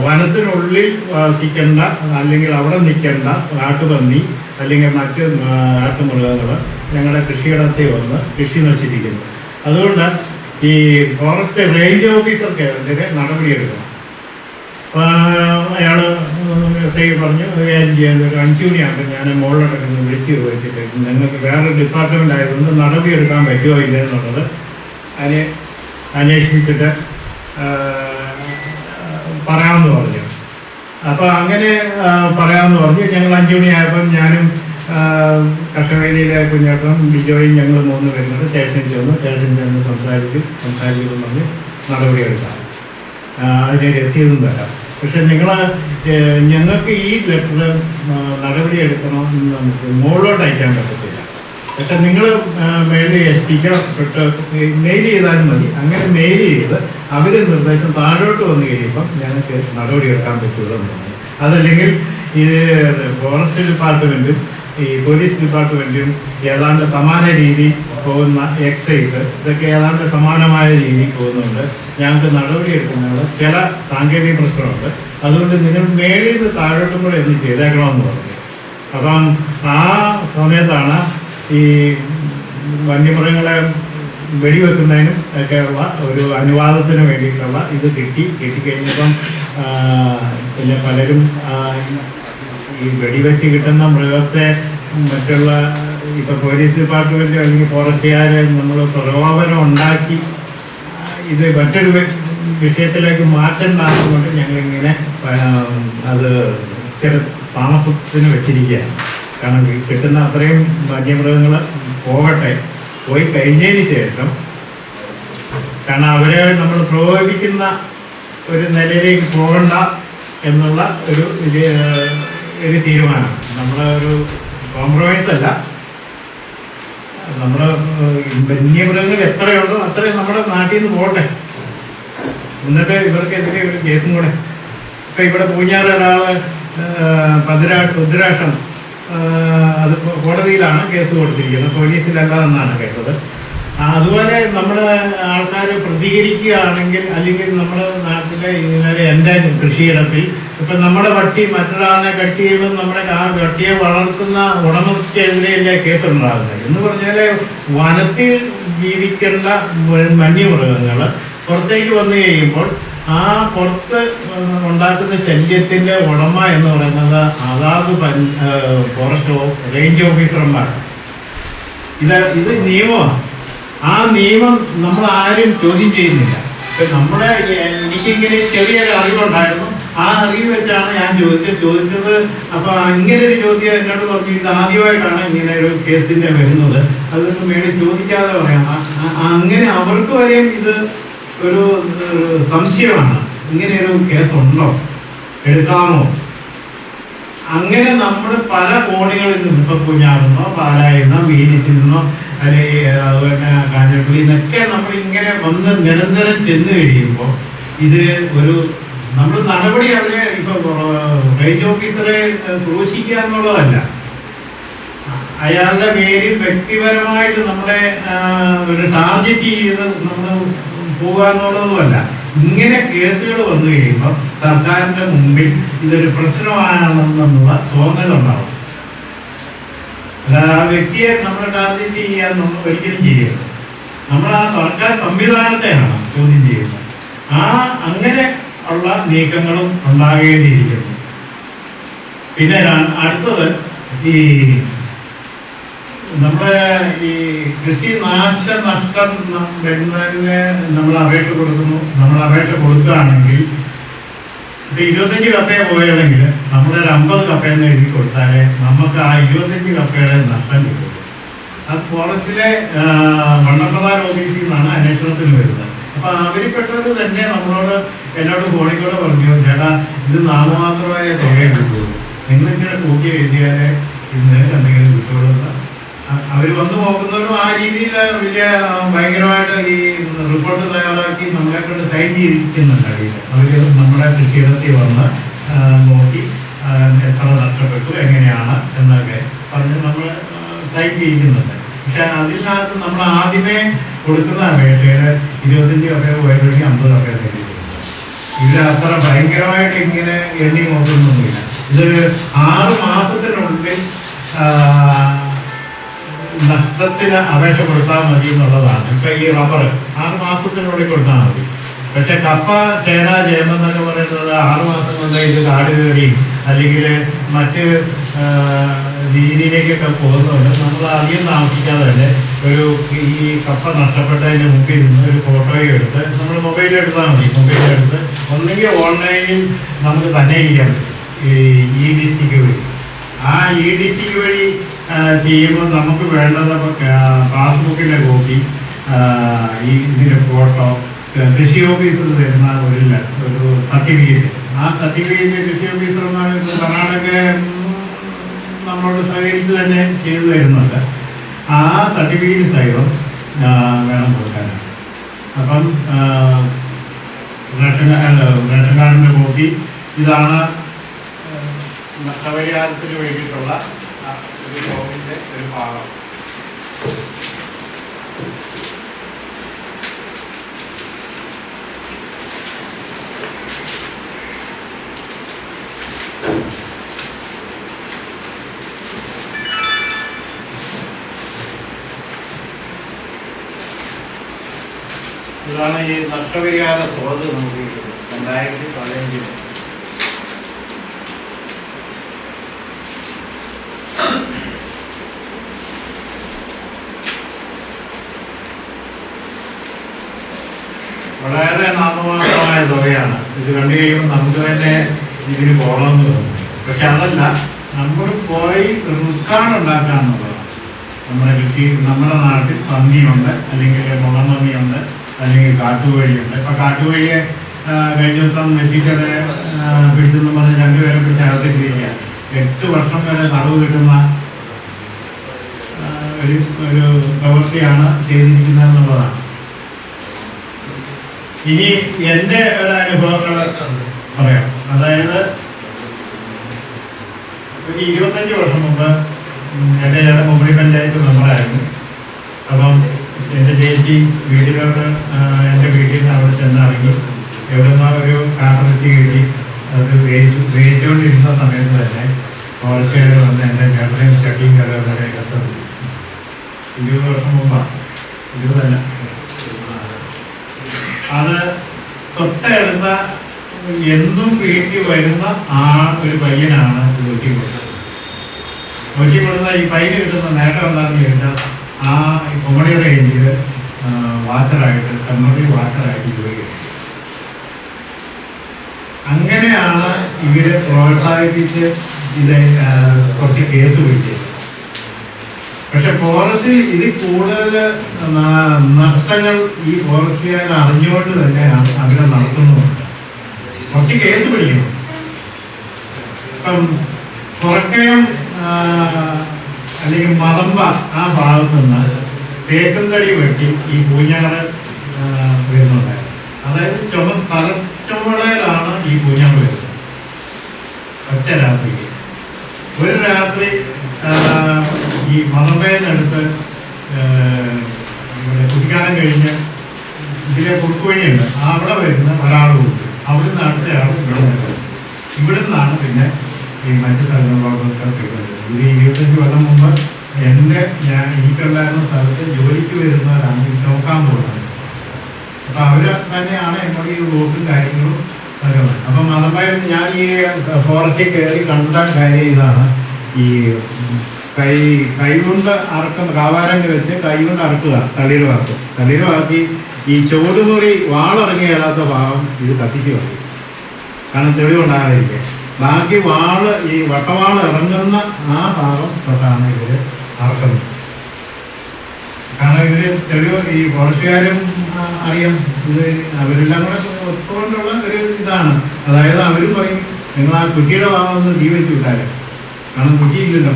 വനത്തിനുള്ളിൽ വസിക്കേണ്ട അല്ലെങ്കിൽ അവിടെ നിൽക്കേണ്ട കാട്ടുപന്നി അല്ലെങ്കിൽ മറ്റ് കാട്ടുമൃഗങ്ങൾ ഞങ്ങളുടെ കൃഷിയിടത്തിൽ വന്ന് കൃഷി നശിപ്പിക്കുന്നു. അതുകൊണ്ട് ഈ ഫോറസ്റ്റ് റേഞ്ച് ഓഫീസർക്കെതിരെ നടപടിയെടുക്കണം. അയാൾ SI പറഞ്ഞു, ഒരു 5 മണിയാകുമ്പോൾ ഞാൻ മുകളിലോട്ടൊക്കെ വിളിച്ച് ചോദിച്ചിട്ട് നിങ്ങൾക്ക് വേറെ ഡിപ്പാർട്ട്മെൻ്റ് ആയതുകൊണ്ട് നടപടിയെടുക്കാൻ പറ്റുമോ ഇല്ല എന്നുള്ളത് അതിനെ അന്വേഷിച്ചിട്ട് പറയാമെന്ന് പറഞ്ഞു. അപ്പോൾ അങ്ങനെ പറയാമെന്ന് പറഞ്ഞു. ഞങ്ങൾ 5 മണിയായപ്പം ഞാനും കർഷകവേദിയിലെ കുഞ്ഞേട്ടനും ബിജോയും ഞങ്ങൾ 3 പേരും സ്റ്റേഷനിൽ ചെന്ന് സംസാരിച്ചു പറഞ്ഞ് നടപടിയെടുക്കാം, അതിന് രസീതും തരാം. പക്ഷെ ഞങ്ങൾക്ക് ഈ ലെറ്റർ നടപടിയെടുക്കണമെന്ന് നമുക്ക് മുകളിലോട്ട് അയക്കാൻ പറ്റത്തില്ല. പക്ഷെ നിങ്ങൾ മെയിൽ SPക്കോ മെയിൽ ചെയ്താലും മതി. അങ്ങനെ മെയിൽ ചെയ്ത് അവർ നിർദ്ദേശം താഴോട്ട് വന്നു കഴിയുമ്പം ഞങ്ങൾക്ക് നടപടിയെടുക്കാൻ പറ്റുള്ളൂ എന്ന് പറഞ്ഞു. അതല്ലെങ്കിൽ ഇത് ഫോറസ്റ്റ് ഡിപ്പാർട്ട്മെൻറ്റും ഈ പോലീസ് ഡിപ്പാർട്ട്മെൻറ്റും ഏതാണ്ട് സമാന രീതിയിൽ പോകുന്ന എക്സൈസ് ഇതൊക്കെ ഏതാണ്ട് സമാനമായ രീതിയിൽ പോകുന്നുണ്ട്. ഞങ്ങൾക്ക് നടപടിയെടുക്കുന്നത് ചില സാങ്കേതിക പ്രശ്നമുണ്ട്. അതുകൊണ്ട് നിങ്ങൾ മേളിൽ നിന്ന് താഴോട്ടും കൂടെ ഒന്ന് ചെയ്തേക്കണമെന്ന് പറഞ്ഞു. അപ്പം ആ സമയത്താണ് ഈ വന്യമൃഗങ്ങളെ വെടിവെക്കുന്നതിനും ഒക്കെയുള്ള ഒരു അനുവാദത്തിന് വേണ്ടിയിട്ടുള്ള ഇത് കിട്ടിക്കഴിഞ്ഞപ്പം പിന്നെ പലരും ഈ വെടിവെച്ച് കിട്ടുന്ന മൃഗത്തെ മറ്റുള്ള ഇപ്പോൾ പോലീസ് ഡിപ്പാർട്ട്മെൻറ്റ് അല്ലെങ്കിൽ ഫോറസ്റ്റുകാർ നമ്മൾ പ്രലോഭനം ഉണ്ടാക്കി ഇത് മറ്റൊരു വിഷയത്തിലേക്ക് മാറ്റണ്ടാകുകൊണ്ട് ഞങ്ങളിങ്ങനെ അത് താമസത്തിന് വെച്ചിരിക്കുകയാണ്. കാരണം കിട്ടുന്ന അത്രയും വന്യമൃഗങ്ങൾ പോയി കഴിഞ്ഞതിന് ശേഷം, കാരണം അവരെ നമ്മൾ പ്രകോപിപ്പിക്കുന്ന ഒരു നിലയിലേക്ക് പോകണ്ട എന്നുള്ള ഒരു തീരുമാനം. നമ്മളൊരു കോംപ്രമൈസ് അല്ല. നമ്മുടെ വന്യമൃഗങ്ങൾ എത്രയുണ്ടോ അത്രയും നമ്മുടെ നാട്ടിൽ നിന്ന് പോട്ടെ. എന്നിട്ട് ഇവർക്കെതിരെ ഒരു കേസും കൂടെ. ഇപ്പം ഇവിടെ പൂഞ്ഞാറ് ഒരാൾ രുദ്രാക്ഷം അത് കോടതിയിലാണ് കേസ് കൊടുത്തിരിക്കുന്നത്, പോലീസിലല്ലാതെന്നാണ് കേട്ടത്. അതുപോലെ നമ്മുടെ ആൾക്കാർ പ്രതികരിക്കുകയാണെങ്കിൽ, അല്ലെങ്കിൽ നമ്മുടെ നാട്ടിലെ ഇങ്ങനെ എൻ്റെ കൃഷിയിടത്തിൽ ഇപ്പം നമ്മുടെ പട്ടി മറ്റൊരാളിനെ കടിച്ചു കഴിയുമ്പോൾ നമ്മുടെ ആ പട്ടിയെ വളർത്തുന്ന ഉടമയ്ക്കെതിരെയല്ലേ കേസുണ്ടാകുന്നത്. എന്ന് പറഞ്ഞാൽ വനത്തിൽ ജീവിക്കേണ്ട വന്യമൃഗങ്ങൾ പുറത്തേക്ക് വന്നു കഴിയുമ്പോൾ ആ പുറത്ത് ഉണ്ടാക്കുന്ന ശല്യത്തിൻ്റെ ഉടമ എന്ന് പറയുന്നത് അതാത് ഫോറസ്റ്റ് റേഞ്ച് ഓഫീസർമാരാണ്. ഇത് നിയമമാണ്. ആ നിയമം നമ്മൾ ആരും ചോദ്യം ചെയ്യുന്നില്ല. നമ്മുടെ എനിക്കിങ്ങനെ ചെറിയൊരു അറിവുണ്ടായിരുന്നു. ആ അറിവ് വെച്ചാണ് ഞാൻ ചോദിച്ചത്. അപ്പോൾ ഇങ്ങനെ ഒരു ചോദ്യം എന്നോട് പറഞ്ഞു, ഇത് ആദ്യമായിട്ടാണ് ഇങ്ങനെ ഒരു കേസിൻ്റെ വരുന്നത്, അതൊന്നും വേണ്ടി ചോദിക്കാതെ പറയാം. അങ്ങനെ അവർക്ക് വരെയും ഇത് ഒരു സംശയമാണ്, ഇങ്ങനെയൊരു കേസുണ്ടോ, എടുക്കാമോ. അങ്ങനെ നമ്മൾ പല കോണുകളിൽ നിന്ന്, ഇപ്പം കുഞ്ഞാറുന്നോ പാലായിൽ നിന്നോ മീനിച്ചിൽ നിന്നോ അല്ലെങ്കിൽ അതുപോലെ കാഞ്ഞിരപ്പള്ളിയിൽ നിന്നൊക്കെ നമ്മൾ ഇങ്ങനെ വന്ന് നിരന്തരം ചെന്ന് കഴിയുമ്പോൾ ഇത് ഒരു നമ്മൾ നടപടി അവരെ ഇപ്പം റേഞ്ച് ഓഫീസറെ ക്രൂശിക്കുക എന്നുള്ളതല്ല, അയാളുടെ പേരിൽ വ്യക്തിപരമായിട്ട് നമ്മളെ ഒരു ടാർഗറ്റ് ചെയ്ത് നമ്മൾ പോകുക എന്നുള്ളതുമല്ല. ഇങ്ങനെ കേസുകൾ വന്നു കഴിയുമ്പോൾ സർക്കാരിൻ്റെ മുമ്പിൽ ഇതൊരു പ്രശ്നമാണെന്നുള്ള തോന്നലുണ്ടാവും. അല്ലാതെ ആ വ്യക്തിയെ നമ്മൾ ടാർഗറ്റ് ചെയ്യാൻ നമ്മൾ ഒരിക്കലും ചെയ്യരുത്. നമ്മൾ ആ സർക്കാർ സംവിധാനത്തെയാണ് ചോദ്യം ചെയ്യുന്നത്. അങ്ങനെ ഉള്ള നീക്കങ്ങളും ഉണ്ടാകേണ്ടിയിരിക്കുന്നു. പിന്നെ അടുത്തത് ഈ നമ്മുടെ ഈ കൃഷി നാശനഷ്ടം വരുന്നതിന് നമ്മൾ അപേക്ഷ കൊടുക്കുന്നു. നമ്മൾ അപേക്ഷ കൊടുക്കുകയാണെങ്കിൽ ഇപ്പം 25 കപ്പയെ പോയാണെങ്കിൽ നമ്മളൊരു 50 കപ്പയെന്ന് എഴുതി കൊടുത്താലേ നമുക്ക് ആ 25 കപ്പയുടെ നഷ്ടം കിട്ടും. അത് ഫോറസ്റ്റിലെ വണ്ണപ്രധാന ഓഫീസിൽ നിന്നാണ് അന്വേഷണത്തിന് വരുന്നത്. അപ്പം അവരിൽപ്പെട്ടവർ തന്നെ എന്നോട് ഫോണിൽ പറഞ്ഞു, ചേട്ടാ ഇത് നാമമാത്രമായ തുകയെ കിട്ടുള്ളൂ, നിങ്ങളിങ്ങനെ കൂട്ടി എഴുതിയാലേ ഇന്ന് എന്തെങ്കിലും കിട്ടുള്ളൂ. അവർ വന്നു നോക്കുന്നവരും ആ രീതിയിൽ വലിയ ഭയങ്കരമായിട്ട് ഈ റിപ്പോർട്ട് തയ്യാറാക്കി നമ്മളെ കൊണ്ട് സൈൻ ചെയ്തിരിക്കുന്നുണ്ട്. അവർ നമ്മുടെ കൃഷിയിടത്തിൽ വന്ന് നോക്കി എത്ര നഷ്ടപ്പെട്ടു എങ്ങനെയാണ് എന്നൊക്കെ പറഞ്ഞ് നമ്മൾ സൈൻ ചെയ്യിക്കുന്നുണ്ട്. പക്ഷെ അതിനകത്ത് നമ്മൾ ആദ്യമേ കൊടുക്കുന്ന അപേക്ഷയിൽ 25 കപ്പയോ പോയപ്പോഴേക്കും 50 കപ്പയോ നേടി കൊടുക്കുക. ഇവിടെ അത്ര ഭയങ്കരമായിട്ട് ഇങ്ങനെ എണ്ണി നോക്കുന്നൊന്നുമില്ല. ഇത് 6 മാസത്തിനുള്ളിൽ നഷ്ടത്തിന് അപേക്ഷ കൊടുത്താൽ മതി എന്നുള്ളതാണ്. ഇപ്പം ഈ റബ്ബർ 6 മാസത്തിനുള്ളിൽ കൊടുത്താൽ മതി. പക്ഷെ കപ്പ, ചേന, ചേമ്പെന്നൊക്കെ പറയുന്നത് 6 മാസം കൊണ്ട് ഇത് കാട് കയറിയും അല്ലെങ്കിൽ മറ്റ് രീതിയിലേക്കൊക്കെ പോകുന്നുണ്ട്. നമ്മൾ അധികം താമസിക്കാതെ തന്നെ ഈ കപ്പ നഷ്ടപ്പെട്ടതിൻ്റെ മുമ്പിൽ നിന്ന് ഒരു ഫോട്ടോയും എടുത്ത് നമ്മൾ മൊബൈലെടുത്താൽ മതി. മൊബൈലെടുത്ത് ഒന്നുകിൽ ഓൺലൈനിൽ നമുക്ക് തന്നെ ചെയ്യാൻ പറ്റും, ഈ EDC വഴി. ആ EDC വഴി ചെയ്യുമ്പോൾ നമുക്ക് വേണ്ടത് പാസ്ബുക്കിൻ്റെ കോപ്പി, ഇതിൻ്റെ ഫോട്ടോ, കൃഷി ഓഫീസർ തരുന്ന ഒരു സർട്ടിഫിക്കറ്റ്. ആ സർട്ടിഫിക്കറ്റ് കൃഷി ഓഫീസർമാർ കർണാടക നമ്മളോട് സഹകരിച്ച് തന്നെ ചെയ്തു തരുന്നുണ്ട്. ആ സർട്ടിഫിക്കറ്റ് സഹിതം വേണം കൊടുക്കാനാണ്. അപ്പം റേഷൻ കാർഡിൻ്റെ കോപ്പി, ഇതാണ് നഷ്ടപരിഹാരത്തിന് വേണ്ടിയിട്ടുള്ള ഒരു ഫോമിൻ്റെ ഒരു ഭാഗം. ഇതാണ് ഈ നഷ്ടപരിഹാര തോത് നമുക്ക് 2015. വളരെ നാമമാത്രമായ തുകയാണ്. ഇത് കണ്ടു കഴിയുമ്പോൾ നമുക്ക് തന്നെ ഇതിന് പോകണമെന്ന് തോന്നും. പക്ഷെ അതല്ല, നമ്മൾ പോയി റിക്കാർഡ് ഉണ്ടാക്കുക എന്നുള്ളതാണ്. നമ്മുടെ നാട്ടിൽ പന്നിയുണ്ട്, അല്ലെങ്കിൽ മുളമന്നിയുണ്ട്, അല്ലെങ്കിൽ കാട്ടുകോഴിയുണ്ട്. ഇപ്പം കാട്ടുകോഴിയെ കഴിഞ്ഞ ദിവസം നെറ്റിക്കടെ പിടിച്ചെന്ന് പറഞ്ഞ് 2 പേരെ പിടിച്ച് അകത്തിരിക്കുക. 8 വർഷം വരെ തടവ് കിട്ടുന്ന ഒരു പ്രവൃത്തിയാണ് ചെയ്തിരിക്കുന്നത് എന്നുള്ളതാണ്. ഇനി എൻ്റെ ഒരു അനുഭവങ്ങൾ പറയാം. അതായത് ഈ 25 വർഷം മുമ്പ് എൻ്റെ ചേട്ടൻ മുംബൈ പഞ്ചായത്ത് മെമ്പറായിരുന്നു. അപ്പം എൻ്റെ ചേച്ചി വീട്ടിലോട്ട് എൻ്റെ വീട്ടിൽ നിന്ന് അവിടെ ചെന്നിറങ്ങി എവിടുന്ന ഒരു കാട്ടറച്ചി കിട്ടി. അത് വേവിച്ചുകൊണ്ടിരുന്ന സമയത്ത് തന്നെ ഫോറസ്റ്റുകാർ വന്ന് എൻ്റെ ചേട്ടനെയും ചട്ടിയും കലവരെ കത്തത് 20 വർഷം മുമ്പാണ്. 20 അത് തൊട്ടടുത്ത എന്നും വീട്ടിൽ വരുന്ന ആ ഒരു പയ്യനാണ് ഒറ്റിക്കൊടുത്ത ഈ പയ്യന് കിട്ടുന്ന നേട്ടം എന്താണെന്ന് ചോദിച്ചാൽ ആ കൊമഡി റേഞ്ചിൽ വാച്ചറായിട്ട് ടെമ്പററി വാച്ചറായിട്ട് ജോലി ചെയ്യും. അങ്ങനെയാണ് ഇവരെ പ്രോത്സാഹിപ്പിച്ച് ഇത് കുറച്ച് കേസ് പിടിച്ചത്. പക്ഷെ ഫോറസ്റ്റിൽ ഇതിൽ കൂടുതൽ നഷ്ടങ്ങൾ ഈ ഫോറസ്റ്റുകാർ അറിഞ്ഞുകൊണ്ട് തന്നെയാണ് അവരെ നടത്തുന്നത്. കുറച്ച് കേസ് പിടിക്കണം. ഇപ്പം പുറക്കയം അല്ലെങ്കിൽ മതമ്പ ആ ഭാഗത്തു നിന്ന് തേക്കുംതടി വെട്ടി ഈ പൂഞ്ഞാറ് വരുന്നുണ്ടായിരുന്നു. അതായത് തലച്ചുമടയിലാണ് ഈ പൂഞ്ഞാറ് വരുന്നത്. ഒറ്റ രാത്രിക്ക് ഒരു രാത്രി ഈ മതമ്പയെന്നടുത്ത് കുട്ടിക്കാലം കഴിഞ്ഞ് ഇതിലെ കുറുക്കുവഴിയുണ്ട്, അവിടെ വരുന്ന ഒരാളുണ്ട്. അവിടുന്ന് അടുത്തയാൾ ഇവിടുന്നാണ് പിന്നെ ഈ മറ്റു സ്ഥലങ്ങളിലോട്ടൊക്കെ വരുന്നത്. ഇത് 25 കൊല്ലം മുമ്പ് എനിക്കുണ്ടായിരുന്ന സ്ഥലത്ത് ജോലിക്ക് വരുന്നവരാണ് ഇത് നോക്കാൻ പോകുന്നത്. അപ്പം അവർ തന്നെയാണ് എന്നോട് ഈ റോഡും കാര്യങ്ങളും വരുന്നത്. അപ്പം മതമായി ഞാൻ ഈ ഫോറസ്റ്റിൽ കയറി കണ്ട കാര്യം ഇതാണ്. ഈ കൈകൊണ്ട് അറക്കുന്ന കാവാരങ്ങ് വെച്ച് കൈകൊണ്ട് അറക്കുക, തളിരുവാക്കി ഈ ചുവടുമുറി വാളിറങ്ങി കയറാത്ത ഭാഗം ഇത് കത്തിക്കുക, കാരണം തെളിവുണ്ടാകാതിരിക്കുക. ബാക്കി ഈ വട്ടവാള് ഇറങ്ങുന്ന ആ ഭാഗം തൊട്ടാണ് ഇവര് അറക്കുന്നത്. കാരണം ഇവര് തെളിവ് ഈ ഫോറസ്റ്റുകാരും അറിയാം, ഇത് അവരെല്ലാം കൂടെ ഒത്തുകൊണ്ടുള്ള ഒരു ഇതാണ്. അതായത് അവരും പറയും നിങ്ങൾ ആ കുറ്റിയുടെ ഭാഗം ഒന്ന് തീ വെച്ച് വിട്ടാല്, കാരണം കുറ്റിയില്ലല്ലോ.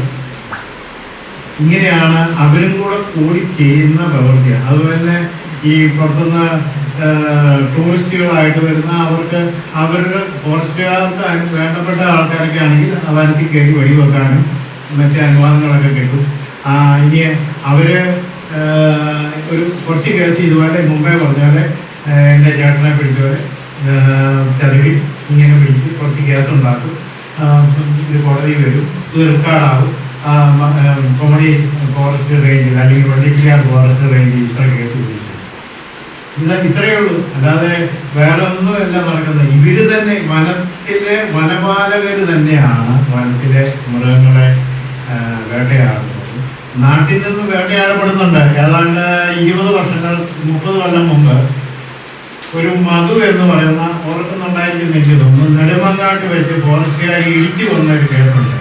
ഇങ്ങനെയാണ് അവരും കൂടി ചെയ്യുന്ന പ്രവൃത്തിയാണ്. അതുപോലെ തന്നെ ഈ പുറത്തുനിന്ന് ടൂറിസ്റ്റുകളായിട്ട് വരുന്ന അവരുടെ ഫോറസ്റ്റുകാർക്ക് വേണ്ടപ്പെട്ട ആൾക്കാരൊക്കെ ആണെങ്കിൽ അവർക്ക് കയറി വെടിവെക്കാനും മറ്റു അനുവാദങ്ങളൊക്കെ കിട്ടും. ഇനി അവര് കുറച്ച് കേസ് ഇതുപോലെ മുമ്പേ പറഞ്ഞാല് എൻ്റെ ചേട്ടനെ പിടിച്ചവരെ ചതിവിൽ ഇങ്ങനെ പിടിച്ച് കുറച്ച് കേസുണ്ടാക്കും. ഇത് കോടതി വരും, ഇത് റെക്കോർഡാകും. കൊമഡി ഫോറസ്റ്റ് റേഞ്ചിൽ അല്ലെങ്കിൽ വള്ളിക്കിളിയാർ ഫോറസ്റ്റ് റേഞ്ചിൽ ഇത്ര കേസ് പിടിച്ചു. ഇത്രയേ ഉള്ളൂ, അല്ലാതെ വേറെ ഒന്നുമല്ല നടക്കുന്നത്. ഇവര് തന്നെ വനത്തിലെ വനപാലകർ തന്നെയാണ് വനത്തിലെ മൃഗങ്ങളെ വേട്ടയാടുന്നത്. നാട്ടിൽ നിന്ന് വേട്ടയാടപ്പെടുന്നുണ്ട്. ഏതാണ്ട് 20 വർഷങ്ങൾ 30 കൊല്ലം മുമ്പ് ഒരു മധു എന്ന് പറയുന്ന ഓർക്കുന്നുണ്ടായിരിക്കും എനിക്ക് തോന്നുന്നു, നെടുമങ്ങാട്ട് വെച്ച് ഫോറസ്റ്റുകാർ ഇടിച്ചു വന്ന ഒരു കേസുണ്ട്.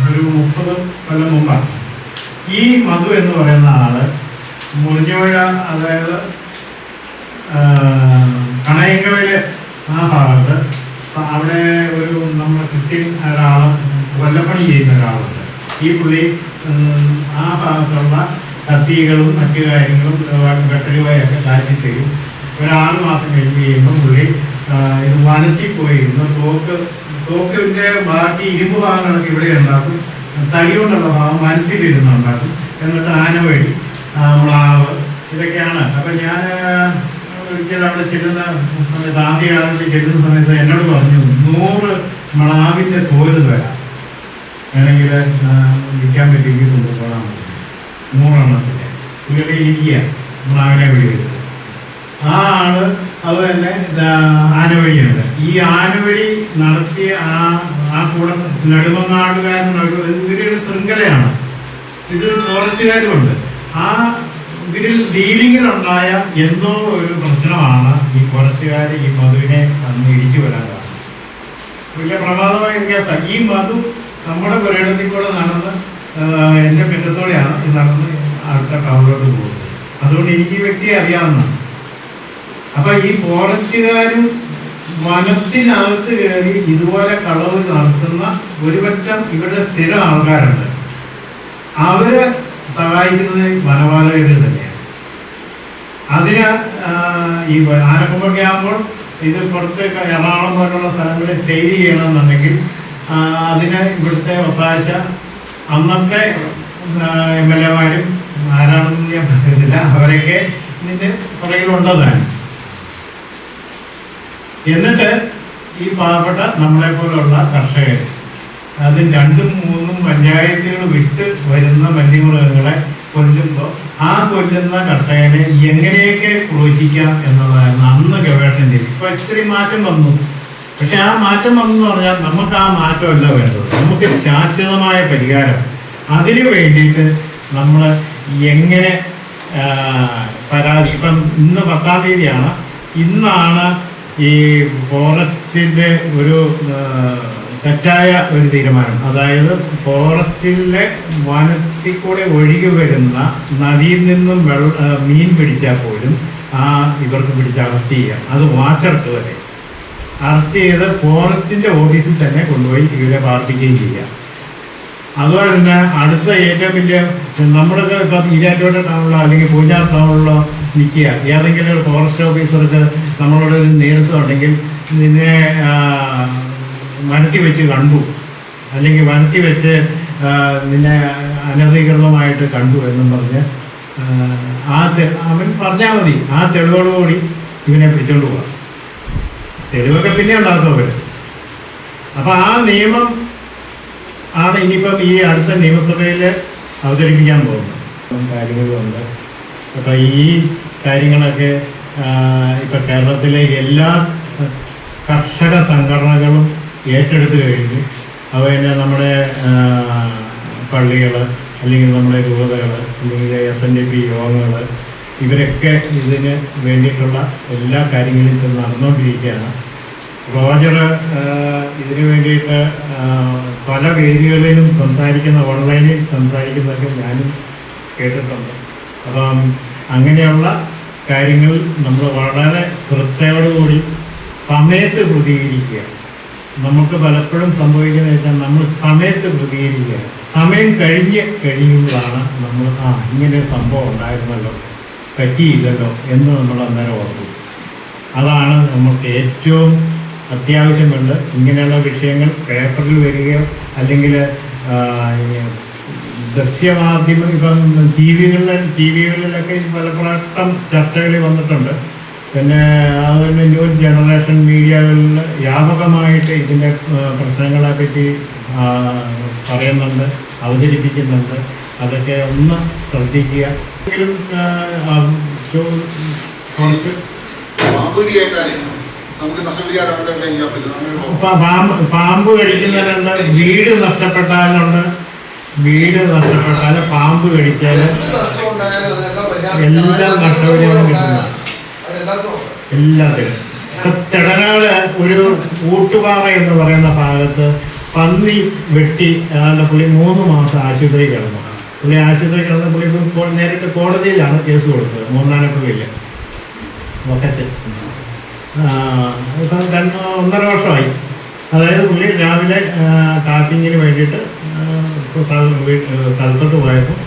ഒരു 30 കൊല്ലം മുമ്പാണ്. ഈ മധു എന്ന് പറയുന്ന ആള് മുറിഞ്ഞുപുഴ, അതായത് കണയങ്കവയില് ആ ഭാഗത്ത് അവിടെ ഒരു നമ്മുടെ ക്രിസ്ത്യൻ ഒരാള് കൊല്ലപ്പണി ചെയ്യുന്ന ഒരാളുണ്ട്. ഈ പുള്ളി ആ ഭാഗത്തുള്ള കത്തികളും മറ്റു കാര്യങ്ങളും വെട്ടലുവായൊക്കെ കാറ്റി തരും. ഒരു 6 മാസം കഴിഞ്ഞ് കഴിയുമ്പോൾ പുള്ളി ഇത് വനത്തിൽ പോയിരുന്നു. തോക്കിൻ്റെ ബാക്കി ഇരുമ്പ് ഭാഗങ്ങളൊക്കെ ഇവിടെ ഉണ്ടാക്കും, തടി കൊണ്ടുള്ള ഭാഗം വനത്തിലിരുന്നുണ്ടാക്കും. എന്നിട്ട് ആനവഴി, മ്ലാവ്, ഇതൊക്കെയാണ്. അപ്പം ഞാൻ ഒരിക്കലും അവിടെ ചെല്ലുന്ന സമയത്ത്, ആദ്യകാലത്ത് ചെല്ലുന്ന സമയത്ത് എന്നോട് പറഞ്ഞു 100 മ്ലാവിൻ്റെ തോല് തരാം, വേണമെങ്കിൽ വിൽക്കാൻ പറ്റുമെങ്കിൽ കൊണ്ടുപോകാൻ പറ്റും. 100 എണ്ണത്തിൻ്റെ പുള്ളിയുടെ ഇരിക്കുക മ്ലാവിനെ വെടിവെച്ചത്. ആ ആള് അത് തന്നെ ആനവഴിയുണ്ട്. ഈ ആനവഴി നടത്തിയ ആ കൂടെ നെടുമങ്ങാടുകാരനൊരു ഇവരുടെ ശൃംഖലയാണ്. ഇത് ഫോറസ്റ്റുകാരുമുണ്ട്. ആ ഇതിൽ ഡീലിങ്ങിലുണ്ടായ എന്തോ ഒരു പ്രശ്നമാണ് ഈ ഫോറസ്റ്റുകാർ ഈ മധുവിനെ അന്ന് ഇടിച്ചു വരാൻ കാരണം. വലിയ പ്രമാദമായ കേസാണ്. ഈ മധു നമ്മുടെ പുരയിടത്തിൽ കൂടെ നടന്ന് എൻ്റെ പിന്നത്തോടെയാണ് നടന്ന് അടുത്ത ടൗണിലോട്ട് പോകുന്നത്. അതുകൊണ്ട് എനിക്ക് ഈ വ്യക്തിയെ അറിയാവുന്നതാണ്. അപ്പൊ ഈ ഫോറസ്റ്റുകാരും വനത്തിനകത്ത് കയറി ഇതുപോലെ കളവ് നടത്തുന്ന ഒരുപറ്റം ഇവരുടെ സ്ഥിരം ആൾക്കാരുണ്ട്. അവര് സഹായിക്കുന്നത് വനപാലകർ തന്നെയാണ്. അതിന് ഈ ആനക്കൊമ്പൊക്കെ ആകുമ്പോൾ ഇത് പുറത്തേക്ക് എറണാകുളം പോലുള്ള സ്ഥലങ്ങളിൽ സെയിൽ ചെയ്യണമെന്നുണ്ടെങ്കിൽ അതിന് ഇവിടുത്തെ ഒത്താശ അന്നത്തെ MLA-മാരും ആരാണെന്ന് ഞാൻ പറയുന്നില്ല, അവരൊക്കെ ഇതിൻ്റെ പുറകിലുണ്ടതാണ്. എന്നിട്ട് ഈ പാവപ്പെട്ട നമ്മളെ പോലുള്ള കർഷകർ അത് 2ഉം 3ഉം പഞ്ചായത്തുകൾ വിട്ട് വരുന്ന വന്യമൃഗങ്ങളെ കൊല്ലുമ്പോൾ ആ കൊല്ലുന്ന കർഷകനെ എങ്ങനെയൊക്കെ ക്രൂശിക്കാം എന്നുള്ളതായിരുന്നു അന്ന് ഗവേഷണം ചെയ്തു. ഇപ്പൊ ഇത്തിരി മാറ്റം വന്നു. പക്ഷെ ആ മാറ്റം വന്നെന്ന് പറഞ്ഞാൽ നമുക്ക് ആ മാറ്റമല്ല വേണ്ടത്, നമുക്ക് ശാശ്വതമായ പരിഹാരം. അതിനു വേണ്ടിയിട്ട് നമ്മൾ എങ്ങനെ പരാതി, ഇപ്പം ഇന്ന് 10-ാം തീയതിയാണ്, ഇന്നാണ് ഈ ഫോറസ്റ്റിൻ്റെ ഒരു തെറ്റായ ഒരു തീരുമാനം. അതായത് ഫോറസ്റ്റിലെ വനത്തിൽ കൂടെ ഒഴുകി വരുന്ന നദിയിൽ നിന്നും മീൻ പിടിച്ചാൽ പോലും ഇവർക്ക് പിടിച്ച് അറസ്റ്റ് ചെയ്യാം. അത് വാച്ചർക്ക് വരെ അറസ്റ്റ് ചെയ്ത് ഫോറസ്റ്റിൻ്റെ ഓഫീസിൽ തന്നെ കൊണ്ടുപോയി ഇവരെ പാർപ്പിക്കുകയും ചെയ്യാം. അതുപോലെ തന്നെ അടുത്ത ഏറ്റവും വലിയ, നമ്മളൊക്കെ ഇപ്പം ഈരാറ്റോട്ട ടൗണിലോ അല്ലെങ്കിൽ പൂജാർ ടൗണിലോ നിൽക്കുക, ഏതെങ്കിലും ഒരു ഫോറസ്റ്റ് ഓഫീസർക്ക് നമ്മളോട് നേരിട്ടുണ്ടെങ്കിൽ നിന്നെ വനത്തി വെച്ച് കണ്ടു, അല്ലെങ്കിൽ വനത്തി വെച്ച് നിന്നെ അനധികൃതമായിട്ട് കണ്ടു എന്നും പറഞ്ഞ് അവൻ പറഞ്ഞാൽ മതി, ആ തെളിവോടുകൂടി ഇവനെ പിടിച്ചോണ്ട് പോകാം. തെളിവൊക്കെ പിന്നെ ഉണ്ടാകുന്നവർ. അപ്പം ആ നിയമം ആണ് ഇനിയിപ്പം ഈ അടുത്ത നിയമസഭയിൽ അവതരിപ്പിക്കാൻ പോകുന്നത്. കാര്യങ്ങളുണ്ട്. അപ്പം ഈ കാര്യങ്ങളൊക്കെ ഇപ്പം കേരളത്തിലെ എല്ലാ കർഷക സംഘടനകളും ഏറ്റെടുത്ത് കഴിഞ്ഞു. അതുപോലെ നമ്മുടെ പള്ളികൾ, അല്ലെങ്കിൽ നമ്മുടെ രൂപതകൾ, അല്ലെങ്കിൽ SNDP യോഗങ്ങൾ, ഇവരൊക്കെ ഇതിന് വേണ്ടിയിട്ടുള്ള എല്ലാ കാര്യങ്ങളും ഇപ്പം നടന്നുകൊണ്ടിരിക്കുകയാണ്. റോജർ ഇതിനു വേണ്ടിയിട്ട് പല വേദികളിലും ഓൺലൈനിൽ സംസാരിക്കുന്നതൊക്കെ ഞാനും കേട്ടിട്ടുണ്ട്. അപ്പം അങ്ങനെയുള്ള കാര്യങ്ങൾ നമ്മൾ വളരെ ശ്രദ്ധയോടുകൂടി സമയത്ത് പ്രതികരിക്കുക. നമുക്ക് പലപ്പോഴും സംഭവിക്കുന്നത് വെച്ചാൽ നമ്മൾ സമയത്ത് പ്രതികരിക്കുക, സമയം കഴിയുമ്പോഴാണ് നമ്മൾ ഇങ്ങനെ ഒരു സംഭവം ഉണ്ടായിരുന്നല്ലോ, പറ്റിയില്ലല്ലോ എന്ന് നമ്മൾ അന്നേരം ഓർക്കും. അതാണ് നമുക്ക് ഏറ്റവും അത്യാവശ്യം വേണ്ടത്. ഇങ്ങനെയുള്ള വിഷയങ്ങൾ പേപ്പറിൽ വരികയോ അല്ലെങ്കിൽ ദൃശ്യമാധ്യമം, ഇപ്പം ടി വികളിലൊക്കെ പലപ്പോഴും ചർച്ചകളിൽ വന്നിട്ടുണ്ട്. പിന്നെ അതുപോലെ ന്യൂ ജനറേഷൻ മീഡിയകളിൽ വ്യാപകമായിട്ട് ഇതിൻ്റെ പ്രശ്നങ്ങളെ പറ്റി പറയുന്നുണ്ട്, അവതരിപ്പിക്കുന്നുണ്ട്. അതൊക്കെ ഒന്ന് ശ്രദ്ധിക്കുക. പാമ്പ് കടിക്കുന്നതിനുണ്ട്, വീട് നഷ്ടപ്പെട്ടാലുണ്ട്, പാമ്പ് കടിച്ചാൽ എല്ലാം നഷ്ടപരിഹാരം കിട്ടുന്ന എല്ലാത്തിനും. ചെടനാട് ഒരു ഊട്ടുപാറ എന്ന് പറയുന്ന ഭാഗത്ത് പന്നി വെട്ടി പുള്ളി 3 മാസം ആശുപത്രി കിടന്നു. ആശുപത്രി കിടന്ന പുള്ളി നേരിട്ട് കോടതിയിലാണ് കേസ് കൊടുത്തത്. മൂന്നാനപ്പള്ളിയിൽ വക്കത്ത് ഇപ്പം 1.5 വർഷമായി. അതായത് പുള്ളി രാവിലെ ടാപ്പിങ്ങിന് വേണ്ടിയിട്ട് സ്ഥലത്തോട്ട് പോയപ്പോൾ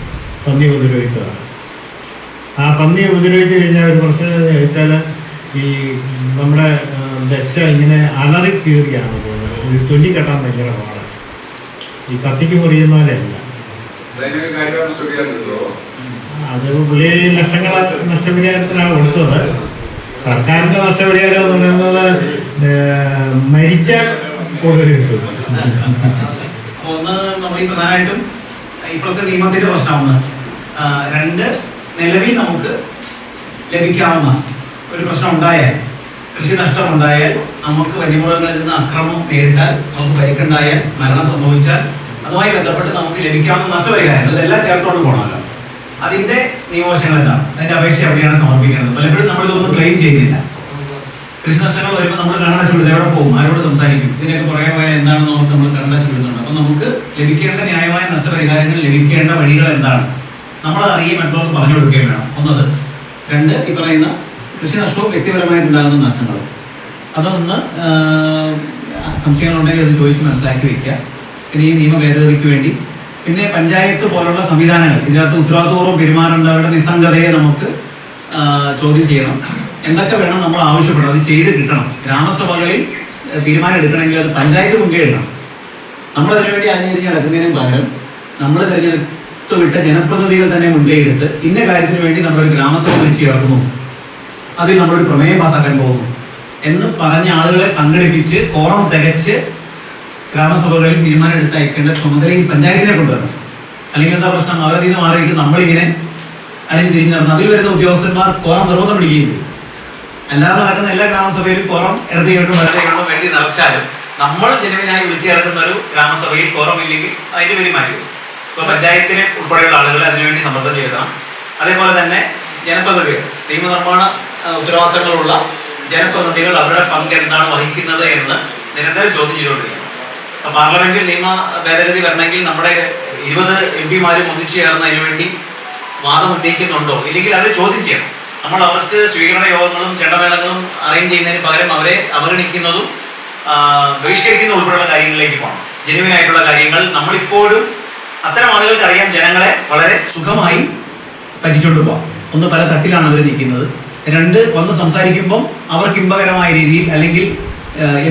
പന്നി ഉപദ്രവിച്ചതാണ്. ആ പന്നി ഉപദ്രവിച്ച് കഴിഞ്ഞാൽ ഒരു പ്രശ്നം വെച്ചാൽ ഈ നമ്മുടെ ദശ ഇങ്ങനെ അലറി കീറിയാണ് പോകുന്നത്. ഒരു തൊലി കെട്ടാൻ ഭയങ്കര പാടാണ്. ഈ കത്തിക്ക് മുറിയുന്ന പോലെയല്ല. അത് പുള്ളി നഷ്ടപരിഹാരത്തിനാണ് കൊടുത്തത്. സർക്കാരിൻ്റെ നഷ്ടപരിഹാരം എന്ന് പറയുന്നത് മരിച്ചാൽ കൂടുതൽ കിട്ടും. ഒന്ന് നമ്മൾ ഈ പ്രധാനമായിട്ടും ഇപ്പോഴത്തെ നിയമത്തിന്റെ പ്രശ്നമാണ്. 2, നിലവിൽ നമുക്ക് ലഭിക്കാവുന്ന ഒരു പ്രശ്നം ഉണ്ടായാൽ, കൃഷി നഷ്ടം ഉണ്ടായാൽ, നമുക്ക് വന്യമൃഗങ്ങളിൽ നിന്ന് അക്രമം നേരിട്ടാൽ, നമുക്ക് പരിക്കുണ്ടായാൽ, മരണം സംഭവിച്ചാൽ, അതുമായി ബന്ധപ്പെട്ട് നമുക്ക് ലഭിക്കാവുന്ന നഷ്ടപരിഹാരം ഇതെല്ലാം ചേർത്തുകൊണ്ട് പോകണമല്ലോ. അതിന്റെ നിയമവശങ്ങൾ എന്താണ്, അതിന്റെ അപേക്ഷ എവിടെയാണ് സമർപ്പിക്കേണ്ടത്? പലപ്പോഴും നമ്മളിതൊന്നും ക്ലെയിം ചെയ്യുന്നില്ല. കൃഷി നഷ്ടങ്ങൾ വരുമ്പോൾ നമ്മൾ കണ്ണട ചുടുന്നത് എവിടെ പോകും, ആരോട് സംസാരിക്കും? ഇതിനൊക്കെ പുറകെ പോയാൽ എന്താണെന്ന് ഓർത്ത് നമ്മൾ കണ്ണട ചുടുന്നുണ്ട്. അപ്പം നമുക്ക് ലഭിക്കേണ്ട ന്യായമായ നഷ്ടപരിഹാരങ്ങൾ ലഭിക്കേണ്ട വഴികൾ എന്താണ് നമ്മളത് അറിയുകയും മറ്റുള്ളവർക്ക് പറഞ്ഞു കൊടുക്കുകയും വേണം. ഒന്നത്. 2, ഈ പറയുന്ന കൃഷി നഷ്ടവും വ്യക്തിപരമായിട്ടുണ്ടാകുന്ന നഷ്ടങ്ങളും. അതൊന്ന് സംശയങ്ങളുണ്ടെങ്കിൽ അത് ചോദിച്ച് മനസ്സിലാക്കി വയ്ക്കുക. പിന്നെ ഈ നിയമ ഭേദഗതിക്ക് വേണ്ടി പിന്നെ പഞ്ചായത്ത് പോലുള്ള സംവിധാനങ്ങൾ ഇതിനകത്ത് ഉത്തരവാദിത്വപൂർവ്വം പെരുമാറേണ്ടവരുടെ നിസ്സംഗതയെ നമുക്ക് ചോദ്യം ചെയ്യണം. എന്തൊക്കെ വേണം നമ്മൾ ആവശ്യപ്പെടണം, അത് ചെയ്ത് കിട്ടണം. ഗ്രാമസഭകളിൽ തീരുമാനം എടുക്കണമെങ്കിൽ അത് പഞ്ചായത്ത് മുൻകൈ എടുക്കണം. നമ്മൾ അതിനുവേണ്ടി അണിഞ്ഞിരിഞ്ഞ് നടക്കുന്നതിനും പകരം നമ്മൾ തിരഞ്ഞെടുത്ത് വിട്ട ജനപ്രതിനിധികൾ തന്നെ മുൻകൈയെടുത്ത് ഇന്ന കാര്യത്തിന് വേണ്ടി നമ്മളൊരു ഗ്രാമസഭ വിളിച്ച് ചേർക്കുന്നു, അതിൽ നമ്മളൊരു പ്രമേയം പാസ്സാക്കാൻ പോകുന്നു എന്ന് പറഞ്ഞ ആളുകളെ സംഘടിപ്പിച്ച് കോറം തികച്ച് ഗ്രാമസഭകളിൽ തീരുമാനം എടുത്ത് അയക്കേണ്ട ചുമതല ഈ പഞ്ചായത്തിനെ കൊണ്ടുവരണം. അല്ലെങ്കിൽ എന്താ പ്രശ്നം, അവരതിൽ നിന്ന് മാറിയിട്ട് നമ്മളിങ്ങനെ അതിന് തിരിഞ്ഞു നടന്നു അതിൽ വരുന്ന ഉദ്യോഗസ്ഥന്മാർ കോറം നിർബന്ധം പിടിക്കുകയും ചെയ്യും. അല്ലാതെ നടക്കുന്ന എല്ലാ ഗ്രാമസഭയിലും കോറം ഇടതുകൈകൊണ്ടും വലതുകൈകൊണ്ടും വേണ്ടി നിറച്ചാലും നമ്മൾ ജനുവിനായി വിളിച്ചു ചേർക്കുന്ന ഒരു ഗ്രാമസഭയിൽ കോറം ഇല്ലെങ്കിൽ അതിന്റെ പേര് മാറ്റും. ഇപ്പൊ പഞ്ചായത്തിനെ ഉൾപ്പെടെയുള്ള ആളുകൾ അതിനുവേണ്ടി സമ്മർദ്ദം ചെലുത്തണം. അതേപോലെ തന്നെ ജനപ്രതിനിധികൾ, നിയമനിർമ്മാണ ഉത്തരവാദിത്തങ്ങളുള്ള ജനപ്രതിനിധികൾ അവരുടെ പങ്ക് എന്താണ് വഹിക്കുന്നത് എന്ന് നിരന്തരം ചോദ്യം ചെയ്തുകൊണ്ടിരിക്കണം. അപ്പൊ പാർലമെന്റിൽ നിയമ ഭേദഗതി വരണമെങ്കിൽ നമ്മുടെ 20 MP-മാരും ഒന്നിച്ചു ചേർന്ന് അതിനുവേണ്ടി വാദം ഉന്നയിക്കുന്നുണ്ടോ, ഇല്ലെങ്കിൽ അവർ ചോദ്യം ചെയ്യണം. നമ്മൾ അവർക്ക് സ്വീകരണ യോഗങ്ങളും ചെണ്ടമേളങ്ങളും അറേഞ്ച് ചെയ്യുന്നതിന് പകരം അവരെ അവഗണിക്കുന്നതും ബഹിഷ്കരിക്കുന്ന ഉൾപ്പെടെയുള്ള കാര്യങ്ങളിലേക്ക് പോകണം. ജനുവിനായിട്ടുള്ള കാര്യങ്ങൾ നമ്മളിപ്പോഴും അത്തരം ആളുകൾക്ക് അറിയാം ജനങ്ങളെ വളരെ സുഖമായി പറ്റിച്ചുകൊണ്ട് പോകാം. ഒന്ന്, പല തട്ടിലാണ് അവർ നിൽക്കുന്നത്. 2, വന്ന് സംസാരിക്കുമ്പം അവർക്ക് ഇമ്പകരമായ രീതിയിൽ, അല്ലെങ്കിൽ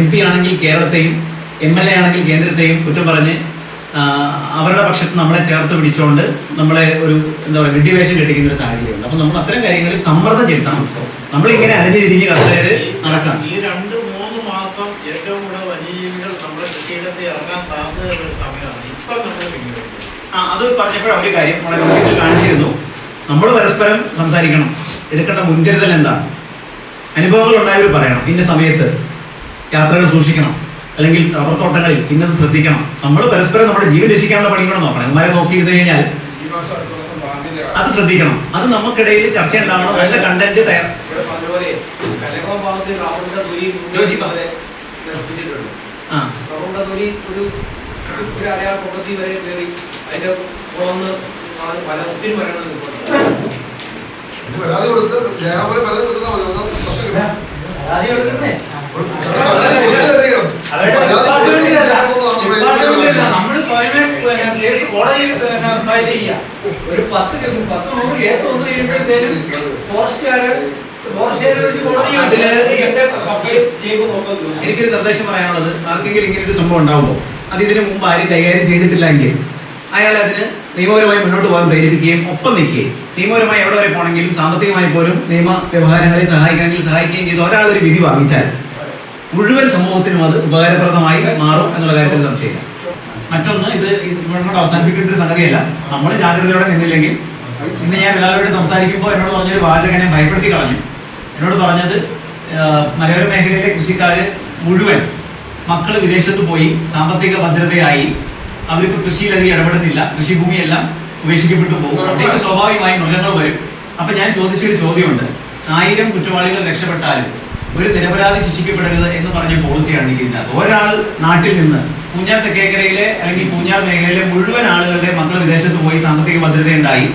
MP ആണെങ്കിൽ കേരളത്തെയും MLA ആണെങ്കിൽ കേന്ദ്രത്തെയും കുറ്റം പറഞ്ഞ് അവരുടെ പക്ഷത്ത് നമ്മളെ ചേർത്ത് പിടിച്ചുകൊണ്ട് നമ്മളെ ഒരു എന്താ പറയുക വിഡ്ഢിവേഷം കെട്ടിക്കുന്ന ഒരു സാഹചര്യമുണ്ട്. അപ്പൊ നമ്മൾ അത്തരം കാര്യങ്ങളിൽ സമ്മർദ്ദം ചെലുത്തണം. നമ്മളിങ്ങനെ അലഞ്ഞു തിരിഞ്ഞ് കർഷകർ നടക്കണം. ഈ 2-3 മാസം ഏറ്റവും കൂടുതൽ വന്യജീവികൾ നമ്മുടെ കൃഷിയിടത്തിൽ ഇറങ്ങാൻ സാധ്യതയുള്ള ഒരു സമയമാണ്. ഇപ്പൊ നമ്മൾ അത് പറഞ്ഞപ്പോഴാണ് ഒരു കാര്യം നമ്മുടെ നോട്ടീസിൽ കാണിച്ചിരുന്നു. നമ്മൾ പരസ്പരം സംസാരിക്കണം, എടുക്കേണ്ട മുൻകരുതൽ എന്താണ്, അനുഭവങ്ങൾ ഉണ്ടായവർ പറയണം. ഇന്ന സമയത്ത് യാത്രകൾ സൂക്ഷിക്കണം, അല്ലെങ്കിൽ റബ്ബർ തോട്ടങ്ങളിൽ ഇന്നത് ശ്രദ്ധിക്കണം. നമ്മൾ പരസ്പരം നമ്മുടെ ജീവൻ രക്ഷിക്കാനുള്ള പണി കൂടെ നോക്കണം. ഇവന്മാരെ നോക്കിയിരുന്നു കഴിഞ്ഞാൽ അത് ശ്രദ്ധിക്കണം. അത് നമുക്കിടയിൽ ചർച്ച ഉണ്ടാവണം. നല്ല കണ്ടന്റ് തയ്യാർ നമ്മൾ സ്വയമേ കേസ് കോടതിയിൽ ഫയൽ ചെയ്യാം. ഒരു 10-100 കേസ് വന്നു കഴിയുമ്പോഴത്തേനും എനിക്കൊരു നിർദ്ദേശം പറയാനുള്ളത്, ആർക്കെങ്കിലും ഇങ്ങനെ ഒരു സംഭവം ഉണ്ടാവുമ്പോൾ അത് ഇതിനു മുമ്പ് ആരും കൈകാര്യം ചെയ്തിട്ടില്ലെങ്കിൽ അയാൾ അതിന് നിയമപരമായി മുന്നോട്ട് പോകാൻ പ്രേരിപ്പിക്കുകയും ഒപ്പം നിൽക്കുകയും നിയമപരമായി എവിടെ വരെ പോകണമെങ്കിലും സാമ്പത്തികമായി പോലും നിയമ വ്യവഹാരങ്ങളിൽ സഹായിക്കുകയും ചെയ്ത് ഒരാളൊരു വിധി വാങ്ങിച്ചാൽ മുഴുവൻ സമൂഹത്തിനും അത് ഉപകാരപ്രദമായി മാറും എന്നുള്ള കാര്യത്തിൽ സംശയമില്ല. മറ്റൊന്ന്, ഇത് ഇവിടെ കൊണ്ട് അവസാനിപ്പിക്കേണ്ട ഒരു സംഗതിയല്ല. നമ്മൾ ജാഗ്രതയോടെ നിന്നില്ലെങ്കിൽ, ഇന്ന് ഞാൻ എല്ലാവരോടും സംസാരിക്കുമ്പോൾ എന്നോട് പറഞ്ഞൊരു വാചകനെ ഭയപ്പെടുത്തി കളഞ്ഞു. എന്നോട് പറഞ്ഞത് മലയോര മേഖലയിലെ കൃഷിക്കാർ മുഴുവൻ മക്കൾ വിദേശത്ത് പോയി സാമ്പത്തിക ഭദ്രതയായി അവർക്ക് കൃഷിയിലധികം ഇടപെടുന്നില്ല, കൃഷിഭൂമിയെല്ലാം ഉപേക്ഷിക്കപ്പെട്ടു പോകും, അവിടേക്ക് സ്വാഭാവികമായി മൃഗങ്ങൾ വരും. അപ്പൊ ഞാൻ ചോദിച്ചൊരു ചോദ്യമുണ്ട്, 1000 കുറ്റവാളികൾ രക്ഷപ്പെട്ടാലും ഒരു നിരപരാധി ശിക്ഷിക്കപ്പെടരുത് എന്ന് പറഞ്ഞ പോളിസിയാണ് ഇതിനകത്ത്. ഒരാൾ നാട്ടിൽ നിന്ന് പൂഞ്ഞാർ തെക്കേക്കരയിലെ അല്ലെങ്കിൽ പൂഞ്ഞാർ മേഖലയിലെ മുഴുവൻ ആളുകളുടെ മക്കൾ വിദേശത്ത് പോയി സാമ്പത്തിക ഭദ്രതയുണ്ടായി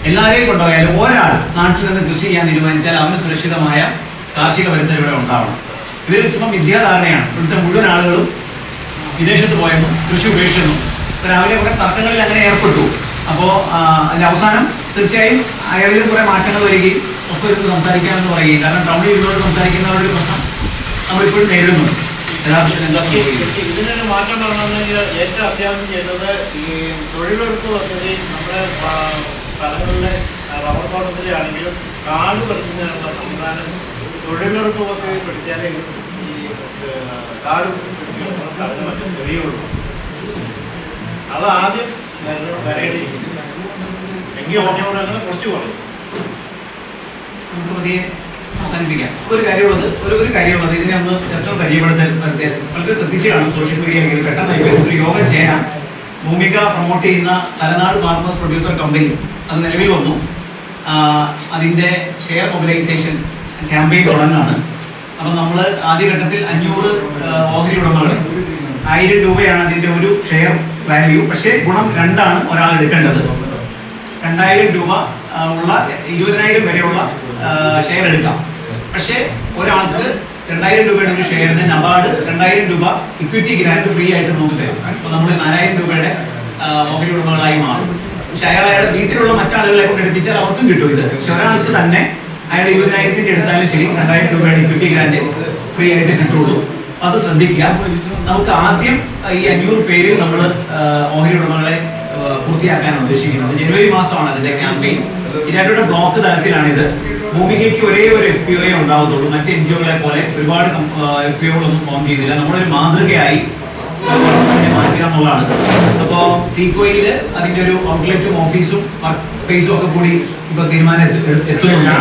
എല്ലാവരെയും കൊണ്ടുപോയാലും ഒരാൾ നാട്ടിൽ നിന്ന് കൃഷി ചെയ്യാൻ തീരുമാനിച്ചാൽ അവന് സുരക്ഷിതമായ കാർഷിക പരിസരം ഇവിടെ ഉണ്ടാവണം. ഇതൊരു ചുമ്മാ വിദ്യാധാരണയാണ്. ഇവിടുത്തെ മുഴുവൻ ആളുകളും വിദേശത്ത് പോയെന്നും കൃഷി ഉപേക്ഷിച്ചെന്നും രാവിലെ കുറെ തർക്കങ്ങളിൽ അങ്ങനെ ഏർപ്പെട്ടു. അപ്പോൾ അതിന്റെ അവസാനം തീർച്ചയായും അയാളിലും കുറെ മാറ്റങ്ങൾ വരികയും ഒക്കെ ഇരുന്ന് സംസാരിക്കാമെന്ന് പറയുകയും, കാരണം ടൗണിൽ ഇരുന്നോട് സംസാരിക്കുന്നവരുടെ പ്രശ്നം നമ്മളിപ്പോഴും നേരിടുന്നുണ്ട്. യഥാർത്ഥത്തിൽ എന്താ സംഭവിക്കുന്നത്? ഇതിനൊരു മാറ്റം വരണമെങ്കിൽ ഏറ്റവും അത്യാവശ്യം ചെയ്തത് ഈ തൊഴിലുറപ്പ് പദ്ധതി നമ്മുടെ സ്ഥലങ്ങളിലെ റബ്ബർ തോട്ടത്തിലെ ആണെങ്കിലും കാട് പഠിക്കുന്നതിനുള്ള സംവിധാനം തൊഴിലുറപ്പ് പദ്ധതി പഠിച്ചാലേ ഈ കാട് പിടിക്കുന്ന സ്ഥലത്ത് മറ്റും തെളിയുള്ളൂ. അത് ആദ്യം വരേണ്ടിയിരിക്കുന്നു. എങ്കിൽ ഓട്ടോമോട്ടങ്ങനെ കുറച്ച് പറയും. നമുക്ക് പതിയെ അവസാനിപ്പിക്കാം. ഒരു കാര്യമുള്ളത് ഇതിനെ ഒന്ന് ജസ്റ്റ് ഒന്ന് പരിചയപ്പെടുത്താൻ വളരെ ശ്രദ്ധിച്ചു കാണും. സോഷ്യൽ മീഡിയയിൽ പെട്ടെന്ന് ഒരു യോഗം ചേരാൻ ഭൂമിക പ്രൊമോട്ട് ചെയ്യുന്ന തലനാട് ഫാർമേഴ്സ് പ്രൊഡ്യൂസർ കമ്പനി അത് നിലവിൽ വന്നു. അതിൻ്റെ ഷെയർ മൊബിലൈസേഷൻ ക്യാമ്പയിൻ തുടങ്ങാണ്. അപ്പം നമ്മൾ ആദ്യഘട്ടത്തിൽ 500 ഓഹരി ഉടമകൾ 1000 രൂപയാണ് അതിൻ്റെ ഒരു ഷെയർ വാല്യൂ. പക്ഷേ ഗുണം 2 ഒരാൾ എടുക്കേണ്ടത്. 2000 രൂപ ഉള്ള 20,000 വരെയുള്ള ഷെയർ എടുക്കാം. പക്ഷേ ഒരാൾക്ക് 2000 രൂപയുടെ ഒരു ഷെയറിന് നബാർഡ് 2000 രൂപ ഇക്വിറ്റി ഗ്രാന്റ് ഫ്രീ ആയിട്ട് നമുക്ക് തരും. അപ്പോൾ നമ്മൾ 4000 രൂപയുടെ ഓഹരി ഉടമകളായി മാറും. പക്ഷെ അയാളുടെ വീട്ടിലുള്ള മറ്റാളുകളെ കൊണ്ട് എടുപ്പിച്ചാൽ അവർക്കും കിട്ടും ഇത്. പക്ഷെ ഒരാൾക്ക് തന്നെ അയാൾ 20,000 എടുത്താലും ശരി 2000 രൂപയുടെ ഇക്വിറ്റി ഗ്രാന്റ് ഫ്രീ ആയിട്ട് കിട്ടുള്ളൂ. അത് ശ്രദ്ധിക്കുക. നമുക്ക് ആദ്യം ഈ 500 പേരിൽ നമ്മൾ ഓഹരി ഉടമകളെ പൂർത്തിയാക്കാൻ ഉദ്ദേശിക്കുന്നത്. ജനുവരി മാസമാണ് അതിന്റെ ക്യാമ്പയിൻ. ഇരാറ്റുപേട്ട ബ്ലോക്ക് തലത്തിലാണിത്. ഭൂമികയ്ക്ക് ഒരേ ഒരു FPO ഉണ്ടാവുന്നുള്ളൂ. മറ്റ് NGO-കളെ പോലെ ഒരുപാട് FPO-കളൊന്നും ഫോം ചെയ്യുന്നില്ല. നമ്മളൊരു മാതൃകയായി മാറ്റുക എന്നുള്ളതാണ്. അപ്പോൾ തീക്കോയിൽ അതിന്റെ ഒരു ഔട്ട്ലെറ്റും ഓഫീസും സ്പേസും ഒക്കെ കൂടി ഇപ്പൊ തീരുമാനം എത്തുന്നുണ്ട്.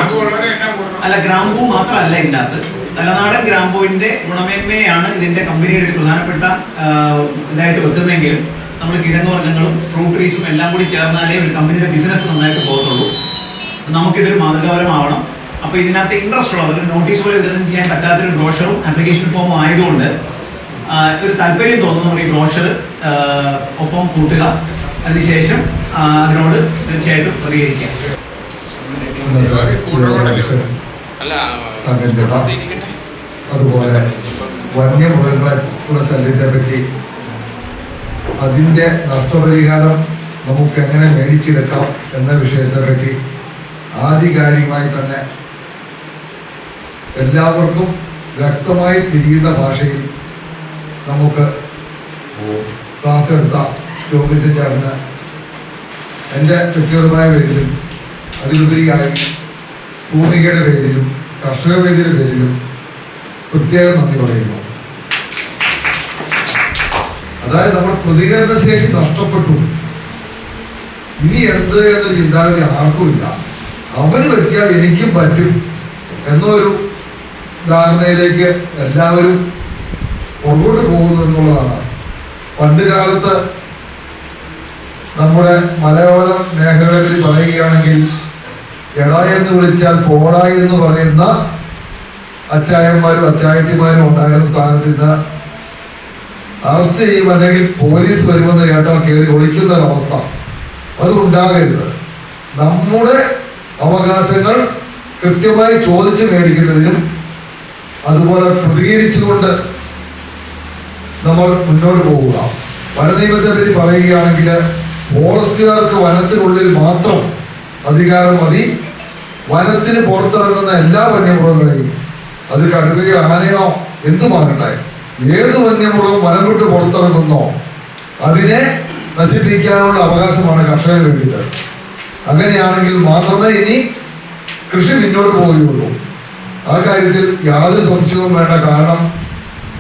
അല്ല, ഗ്രാമ്പൂ മാത്രമല്ല ഇതിനകത്ത്, തലനാടൻ ഗ്രാമ്പൂവിന്റെ ഗുണമേന്മയാണ് ഇതിന്റെ കമ്പനിയുടെ ഒരു പ്രധാനപ്പെട്ട ഇതായിട്ട് വെക്കുന്നതെങ്കിലും നമ്മൾ കിഴങ്ങുവർഗ്ഗങ്ങളും ഫ്രൂട്ട് ട്രീസും എല്ലാം കൂടി ചേർന്നാലേ ഒരു കമ്പനിയുടെ ബിസിനസ് നന്നായിട്ട് പോകത്തുള്ളൂ. നമുക്കിതൊരു മാതൃകാപരമാവണം. അപ്പോൾ ഇതിനകത്ത് ഇൻട്രസ്റ്റ് ഉള്ളവർ നോട്ടീസ് പോലെ വിതരണം ചെയ്യാൻ പറ്റാത്തൊരു ബ്രോഷറും ആപ്ലിക്കേഷൻ ഫോമും ആയതുകൊണ്ട് ഒരു താല്പര്യം തോന്നുന്നു നമ്മുടെ ഈ ബ്രോഷർ ഒപ്പം കൂട്ടുക. അതിനുശേഷം അതിനോട് തീർച്ചയായിട്ടും പ്രതികരിക്കാം. അതുപോലെ വന്യമൃഗങ്ങളുടെ ശല്യത്തെ പറ്റി അതിൻ്റെ നഷ്ടപരിഹാരം നമുക്ക് എങ്ങനെ മേടിച്ചെടുക്കാം എന്ന വിഷയത്തെ പറ്റി ആധികാരികമായി തന്നെ എല്ലാവർക്കും വ്യക്തമായി തിരിയുന്ന ഭാഷയിൽ നമുക്ക് ക്ലാസ് എടുത്ത യോഗത്തിൽ ചേർന്ന് എൻ്റെ വ്യക്തിപരമായ പേരിലും അതിലുപരിയായി ഭൂമികയുടെ പേരിലും കർഷക വേദിയുടെ പേരിലും പ്രത്യേകം നന്ദി പറയുന്നു. അതായത് നമ്മൾ പ്രതികരണ ശേഷി നഷ്ടപ്പെട്ടു, ഇനി എന്ത് എന്ന ചിന്താഗതി ആർക്കുമില്ല. അവന് പറ്റിയാൽ എനിക്കും പറ്റും എന്നൊരു ധാരണയിലേക്ക് എല്ലാവരും മുന്നോട്ട് പോകുന്നു എന്നുള്ളതാണ്. പണ്ട് കാലത്ത് നമ്മുടെ മലയോര മേഖലകളിൽ പറയുകയാണെങ്കിൽ എടാ എന്ന് വിളിച്ചാൽ പോടാ എന്ന് പറയുന്ന അച്ചായന്മാരും അച്ചായത്തിമാരും ഉണ്ടായിരുന്ന സ്ഥാനത്ത് നിന്ന് അറസ്റ്റ് ചെയ്യും അല്ലെങ്കിൽ പോലീസ് വരുമെന്ന് കേട്ടാൽ കയറി ഒളിക്കുന്ന ഒരവസ്ഥ അതുണ്ടാകരുത്. നമ്മുടെ അവകാശങ്ങൾ കൃത്യമായി ചോദിച്ചു മേടിക്കുന്നതിനും അതുപോലെ പ്രതികരിച്ചുകൊണ്ട് നമ്മൾ മുന്നോട്ട് പോവുക. വനനിയമത്തെ പറ്റി പറയുകയാണെങ്കിൽ ഫോറസ്റ്റുകാർക്ക് വനത്തിനുള്ളിൽ മാത്രം അധികാരം മതി. വനത്തിന് പുറത്തിറങ്ങുന്ന എല്ലാ വന്യമൃഗങ്ങളെയും, അത് കടുവയോ ആനയോ എന്തുമാകട്ടെ, ഏത് വന്യമൃഗം വനം വിട്ട് പുറത്തിറങ്ങുന്നോ അതിനെ നശിപ്പിക്കാനുള്ള അവകാശമാണ് കർഷകന് വേണ്ടിയത്. അങ്ങനെയാണെങ്കിൽ മാത്രമേ ഇനി കൃഷി മുന്നോട്ട് പോവുകയുള്ളൂ. ആ കാര്യത്തിൽ യാതൊരു സംശയവും വേണ്ട. കാരണം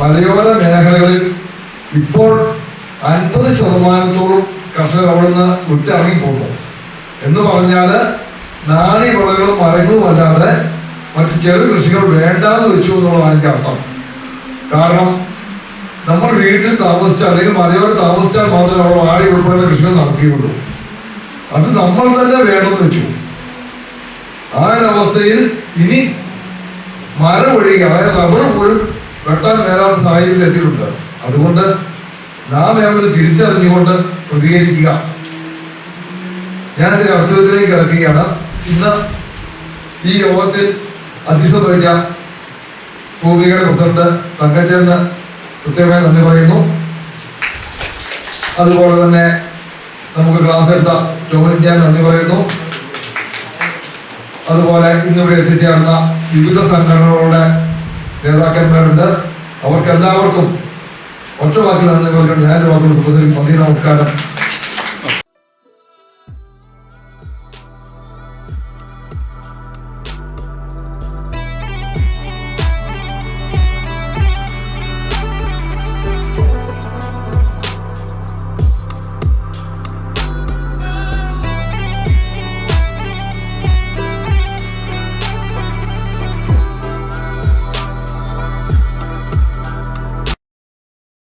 മലയോര മേഖലകളിൽ ഇപ്പോൾ 50% കർഷകർ അവിടുന്ന് വിട്ടിറങ്ങിപ്പോകുന്നു എന്ന് പറഞ്ഞാൽ നാണി വിളകളും മരങ്ങളും അല്ലാതെ മറ്റു ചെറു കൃഷികൾ വേണ്ടാന്ന് വെച്ചു എന്നുള്ളതാണ് അതിൻ്റെ അർത്ഥം. കാരണം നമ്മൾ വീട്ടിൽ താമസിച്ചാൽ അല്ലെങ്കിൽ മലയോരം താമസിച്ചാൽ മാത്രമേ അവിടെ വാടി ഉൾപ്പെടെയുള്ള കൃഷികൾ നടക്കുകയുള്ളൂ. അത് നമ്മൾ തന്നെ വേണമെന്ന് വെച്ചു. ആ ഒരവസ്ഥയിൽ ഇനി മരം ഒഴികെ, അതായത് റബ്ബർ പോലും വെട്ടാൻ മേലാത്ത സാഹചര്യത്തിൽ എത്തിയിട്ടുണ്ട്. അതുകൊണ്ട് നാം എവിടെ തിരിച്ചറിഞ്ഞുകൊണ്ട് പ്രതികരിക്കുക. ഞാൻ എൻ്റെ കർത്തവ്യത്തിലേക്ക് കിടക്കുകയാണ്. ഇന്ന് ഈ യോഗത്തിൽ അധ്യക്ഷത വഹിച്ച ഭൂമികയുടെ പ്രസിഡന്റ് തങ്കച്ചന് പ്രത്യേകമായി നന്ദി പറയുന്നു. അതുപോലെ തന്നെ നമുക്ക് ക്ലാസ് എടുത്ത ജോമനിക്കാൻ നന്ദി പറയുന്നു. അതുപോലെ ഇന്നിവിടെ എത്തിച്ചേർന്ന വിവിധ സംഘടനകളുടെ നേതാക്കന്മാരുണ്ട്. അവർക്കെല്ലാവർക്കും ഒറ്റ വാക്കിൽ നന്ദി പറയുന്നുണ്ട്. ഞാനൊരു വാക്കുകൾ നന്ദി, നമസ്കാരം.